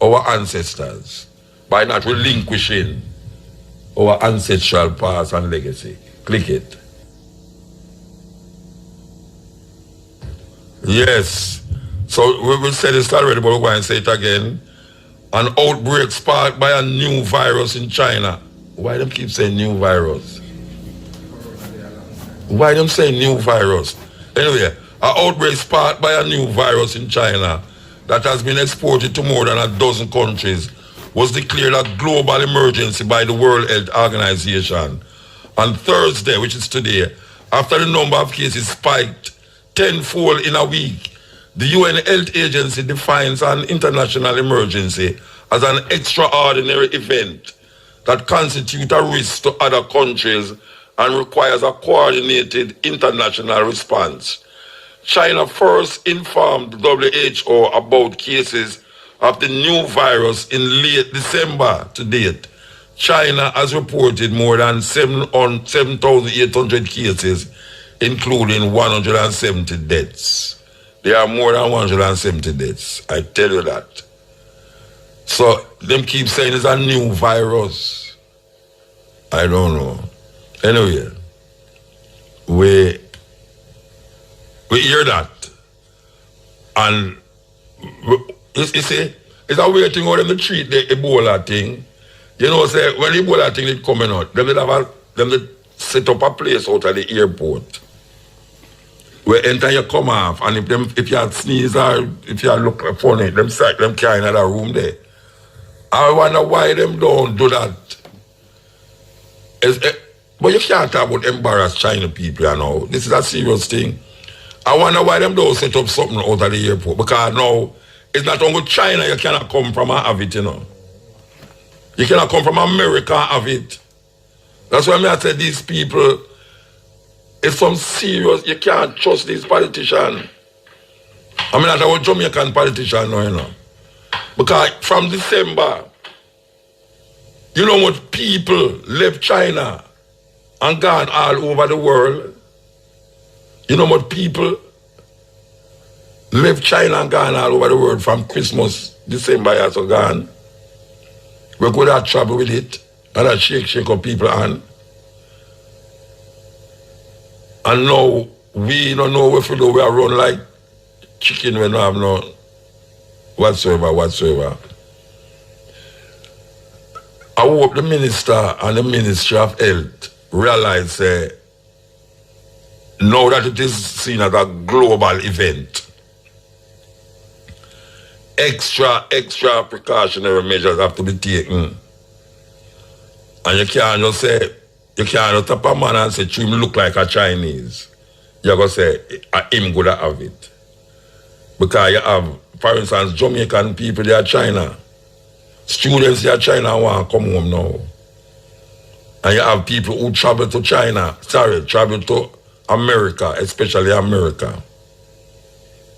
our ancestors by not relinquishing our ancestral past and legacy. Click it. Yes. So we said this already, but we're going to say it again. An outbreak sparked by a new virus in China. Why them keep saying new virus? Why them saying new virus? Anyway, an outbreak sparked by a new virus in China that has been exported to more than a dozen countries was declared a global emergency by the World Health Organization on Thursday, which is today, after the number of cases spiked tenfold in a week. The UN Health Agency defines an international emergency as an extraordinary event that constitutes a risk to other countries and requires a coordinated international response. China first informed the WHO about cases of the new virus in late December to date. China has reported more than 7,800 cases, including 170 deaths. There are more than 170 deaths, I tell you that. So, them keep saying it's a new virus. I don't know. Anyway, we hear that. And you see, it's a weird thing how them treat the Ebola thing. You know, say, when the Ebola thing is coming out, them set up a place out at the airport. Where enter you come off, and if you sneeze or if you look funny, them carry another room there. I wonder why them don't do that. But you can't talk about embarrass China people, you know. This is a serious thing. I wonder why them don't set up something out at the airport. Because now, it's not only China you cannot come from and have it, you know. You cannot come from America and have it. That's why I say these people, it's some serious, you can't trust these politicians. I mean, that's our Jamaican politician now, you know. Because from December, you know what people left China and gone all over the world. You know what people left China and gone all over the world from Christmas, December, years so gone. We could have trouble with it and that shake up people hand. And now we don't know if we do, we are run like chicken, we don't have no whatsoever. I hope the minister and the Ministry of Health realize now that it is seen as a global event, extra precautionary measures have to be taken. And you can't just say, you can't just tap a man and say, him look like a Chinese. You're going to say, him gonna have it. Because you have, for instance, Jamaican people, they are China. Students in China want to come home now. And you have people who travel to travel to America, especially America,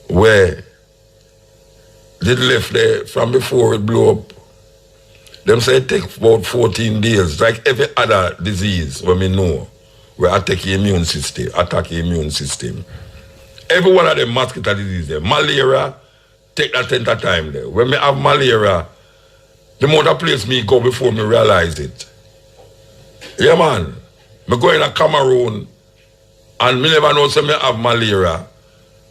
where they left there from before it blew up. Them say it take about 14 days, like every other disease when we know, where attack your immune system. Every one of them mosquito disease there. Malaria, take that 10 time there. When me have malaria, the amount of place me go before me realize it. Yeah, man. Me go in a Cameroon and me never know say me have malaria.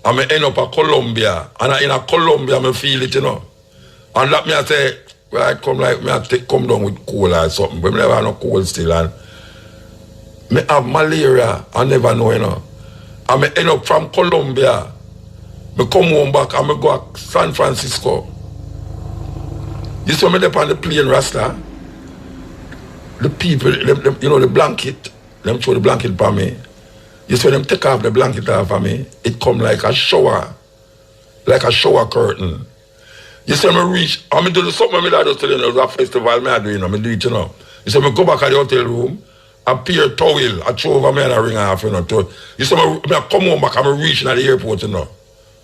And me end up in Colombia. And in a Colombia, me feel it, you know. And that me I say, well, I come like me I come down with cold or something. But me never have no cold still. And me have malaria. I never know, you know. And me end up from Colombia. Me come home back and me go to San Francisco. You saw me there on the plane, Rasta. The people, them, you know, the blanket, them throw the blanket for me. You saw them take off the blanket off of me. It come like a shower curtain. You see me reach, I mean, do something me that just tell you, it was a festival me I do, you know, me do it, you know. You see me go back at the hotel room, I peer towel, I throw over me and I ring off, you know. You see me I come home back, I'm reaching at the airport, you know.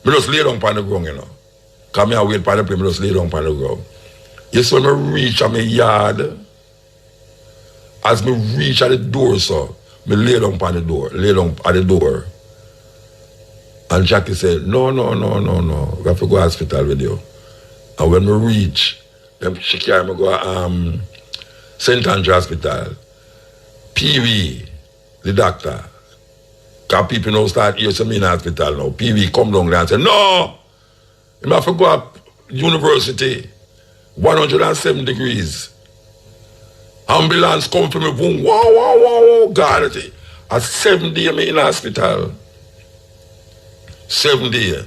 Me just lay down on the ground, you know. Because me I wait for the plane, me just lay down on the ground. You see me reach at my yard. As me reach at the door, so me lay down at the door. And Jackie said, no, we have to go to hospital with you. And when we reach, she carry me go St. Andrew Hospital. PV, the doctor, because people now start here to me in the hospital now. PV come down there and say, no, you have to go up university, 107 degrees. Ambulance come to me, boom, wow, God. At 7 days me in the hospital. 7 days.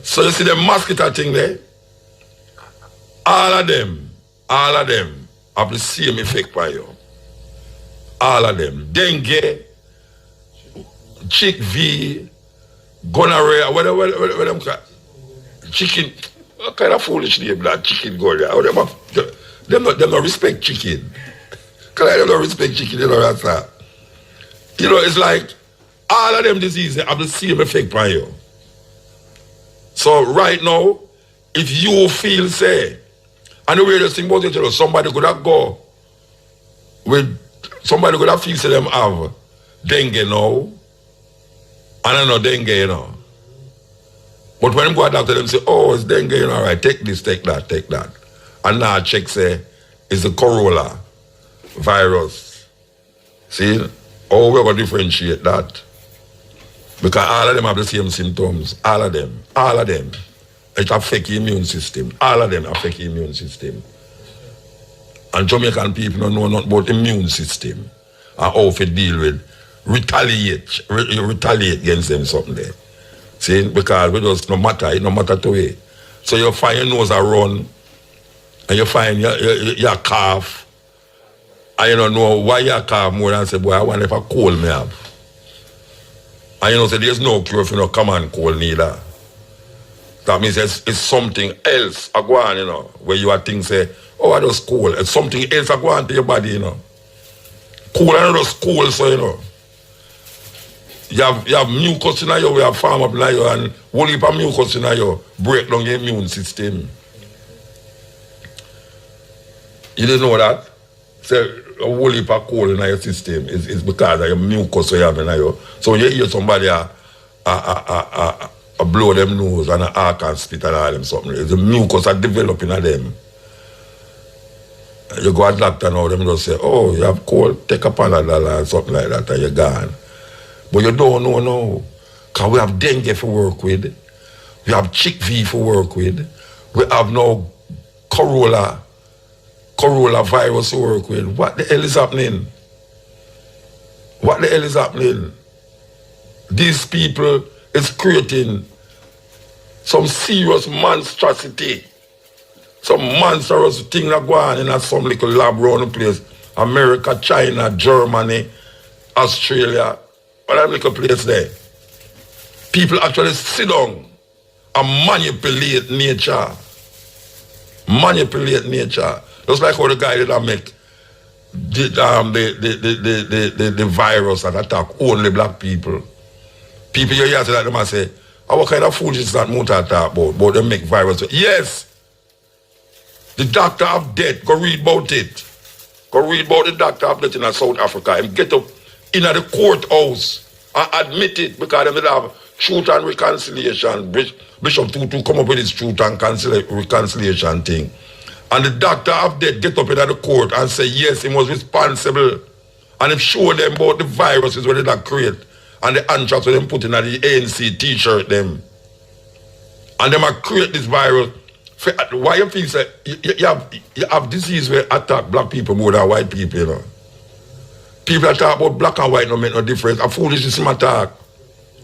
So you see the mosquito thing there? All of them have the same effect for you. All of them. Dengue, chick V, gonorrhea, whatever them call. Chicken, what kind of foolish name that chicken gonorrhea? Them not respect chicken. Because they don't respect chicken, you know that's that. You know, it's like all of them diseases have the same effect on you. So right now, if you feel say, and the weirdest thing about it, you know, somebody could have feel say them have dengue now. And I know dengue, you know. But when them go to doctor, them say, oh, it's dengue, you know, all right, take this, take that. And now check say, it's the Corolla virus. See? Oh, we're going to differentiate that. Because all of them have the same symptoms. All of them. It affects the immune system. All of them affect the immune system. And Jamaican people don't know nothing about the immune system. And how to deal with, retaliate against them something there. See? Because we just, no matter to it. So you find your nose a run, and you find your cough, and you don't know why you cough more than say, boy, I wonder if a cold me have. And you know, say there's no cure for no common cold neither. That means it's something else I go on, you know, where you are think say, oh, I just cold. It's something else I go on to your body, you know. Cold and just cold, so you know. You have mucus in you, you have farm up in you, and whole heap of mucus in you break down your immune system. You didn't know that? So a whole heap of cold in your system is because of your mucus you have in you. So when you hear somebody blow them nose and a arc and spit and all them something, it's the mucus are developing in them. You go to the doctor now, them just say, oh, you have cold, take a Panadol or something like that and you're gone. But you don't know now. Because we have dengue for work with. We have chick V for work with. We have now Corolla virus to work with. What the hell is happening? These people is creating some serious monstrosity. Some monstrous thing that go on in some little lab around the place. America, China, Germany, Australia. All that little place there. People actually sit down and manipulate nature. Manipulate nature. Just like how the guy did make the virus that attack only black people. People you hear that them and say, oh, what kind of foolishness that Muta talk about? But they make virus. Yes. The doctor of death, go read about it. Go read about the doctor of death in South Africa and get up in the courthouse and admit it because they have truth and reconciliation. Bishop Tutu come up with his truth and reconciliation thing. And the doctor of death get up in the court and say, yes, he was responsible. And he show them about the viruses where they create and the anthrax where they put in the ANC t-shirt them. And them create this virus. Why you feel say you have disease where attack black people more than white people, you know? People that talk about black and white don't make no difference. A foolishness in attack.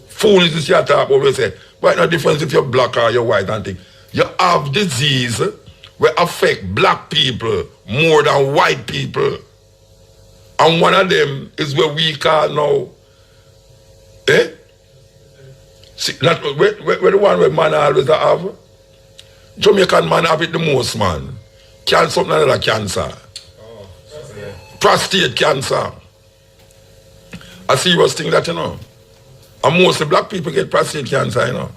Foolishness you talk about we say, why no difference if you're black or you're white and thing. You have disease where affect black people more than white people. And one of them is where we call now. See, not, where the one where man always have? Jamaican man have it the most, man. Cancer, something like cancer. Prostate cancer. A serious thing that, you know. And most black people get prostate cancer, you know.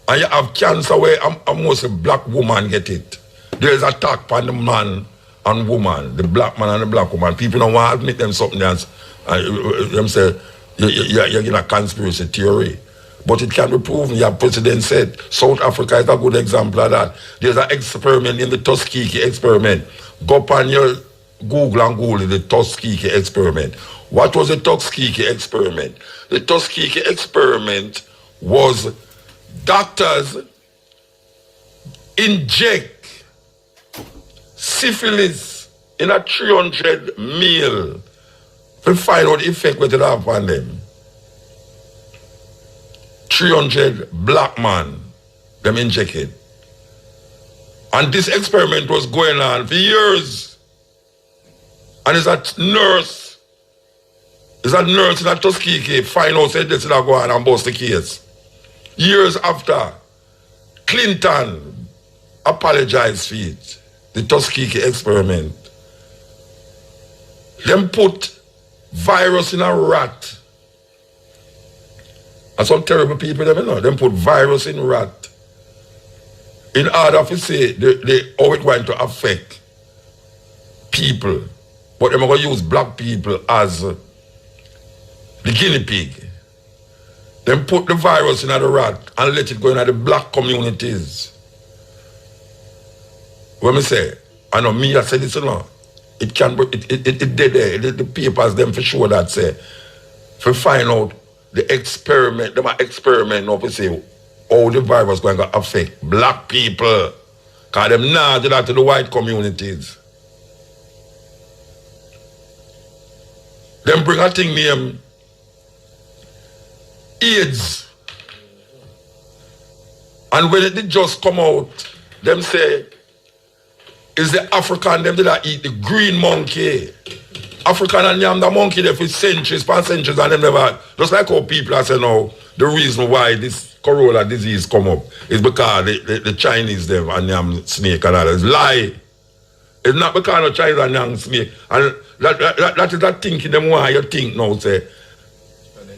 And you have cancer where most black woman get it. There is attack on the man and woman, the black man and the black woman. People don't want to admit them something else. Them say, you're in a conspiracy theory. But it can be proven. Your president said South Africa is a good example of that. There's an experiment in the Tuskegee experiment. Go up on your Google and Google the Tuskegee experiment. What was the Tuskegee experiment? The Tuskegee experiment was doctors inject syphilis in a 300 ml to find out the effect what it have on them. 300 black man, them injected. And this experiment was going on for years. And it's a nurse in a Tuskegee find out said this is go on and bust the case. Years after, Clinton apologized for it. The Tuskegee experiment. Them put virus in a rat. And some terrible people, you know, them put virus in rat in order to say how it's going to affect people. But they're going to use black people as the guinea pig. Then put the virus in the rat and let it go into the black communities. What me say? I know me, I said this, you know. It can be, it did there. The papers, them for sure that say, for find out the experiment, them experiment now to say how the virus going to affect black people. Because them now do that to the white communities. Them bring a thing named AIDS. And when it did just come out, them say, is the African, them did that eat the green monkey. African and yam the monkey there for centuries, past centuries, and them never, just like how people are saying now, the reason why this corona disease come up is because the Chinese them and yam snake and all that. It's lie. It's not because of Chinese and yam snake. And that is that thinking them why you think now, say.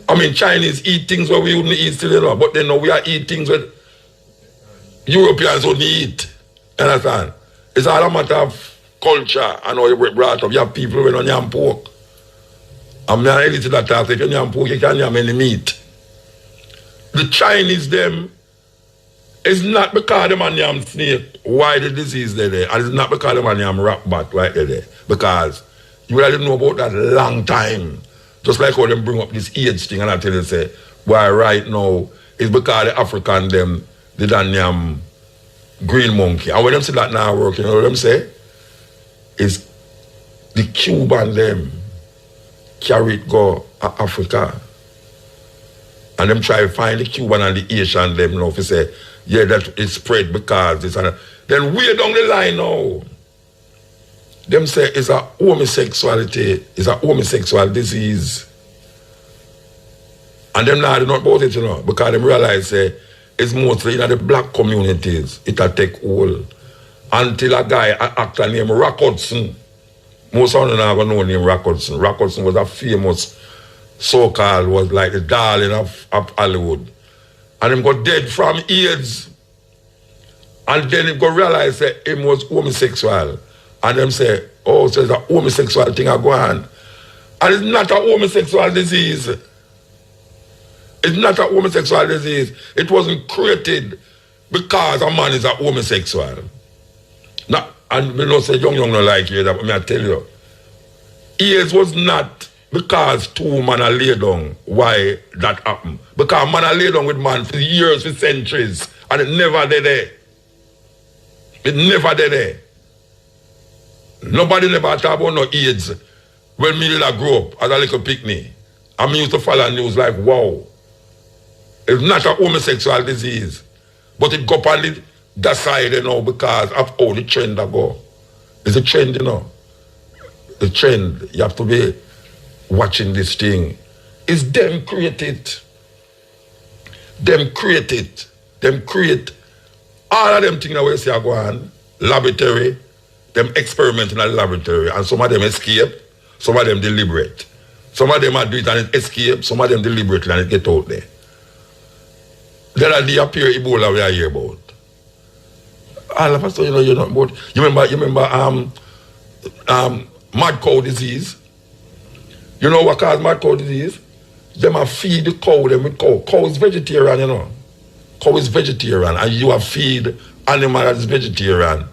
I mean, Chinese eat things where we wouldn't eat still, you know, but then now we are eat things where Europeans wouldn't eat. You understand? It's all a matter of culture and how you brought up. You have people who don't yam pork. I'm not ready to that talk. If you yam pork, you can't yam any meat. The Chinese, them, it's not because them and yam snake why the disease they're there. And it's not because them and yam rat bat why they're there. Because you already know about that long time. Just like how them bring up this AIDS thing and I tell you, say, why right now, it's because the African, them, they don't yam green monkey. And when them say that now working, you know what them say? Is the Cuban them carry it go to Africa. And them try to find the Cuban and the Asian them now to say, yeah, that is spread because this and that. Then way down the line now, them say it's a homosexuality, it's a homosexual disease. And them now they not about it, you know, because them realize it's mostly in the black communities it will take hold. until a guy, an actor named Rock Hudson. Most of them don't know name Rock Hudson. Rock Hudson was a famous so-called, was like the darling of Hollywood. And him got dead from AIDS. And then he got realize that him was homosexual. And them say, oh, so it's a homosexual thing I go on. And it's not a homosexual disease. It's not a homosexual disease. It wasn't created because a man is a homosexual. Now, and we know say young no like you, that I tell you. AIDS was not because two men are laid down why that happened. Because man are laid down with man for years, for centuries, and it never did there. It never did there. Nobody never talk about no AIDS when me did I grow up as a little picnic. And me used to follow news like, wow. It's not a homosexual disease. But it go up on that side, you know, because of how the trend I go. It's a trend, you know. The trend. You have to be watching this thing. It's them create it. Them create it. Them create all of them things that we see are go on. Laboratory. Them experiment in a laboratory. And some of them escape. Some of them deliberate. Some of them are do it and it escape. Some of them deliberately and it get out there. Then I appear Ebola we are here about. All of us, you know about. You remember mad cow disease? You know what causes mad cow disease? Them a feed the cow them with cow. Cow is vegetarian, you know. Cow is vegetarian, and you have feed animal that is vegetarian.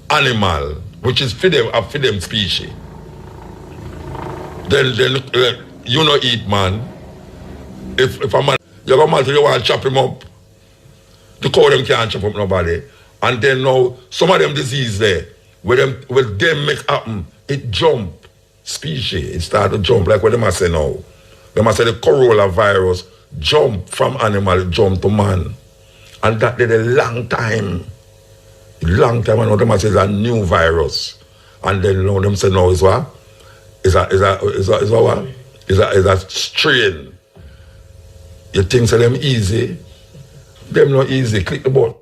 Animal, which is for them species. Then you know eat man. If a man you go man you want to chop him up. The cow them can't chop up nobody. And then now some of them disease there, where them make happen, it jump species. It start to jump like what they must say now. They must say the coronavirus jump from animal, jump to man. And that did a long time. Long time, and now them say it's a new virus. And then now them say no, is what? Is a strain. You think so them easy? Them not easy. Click the button.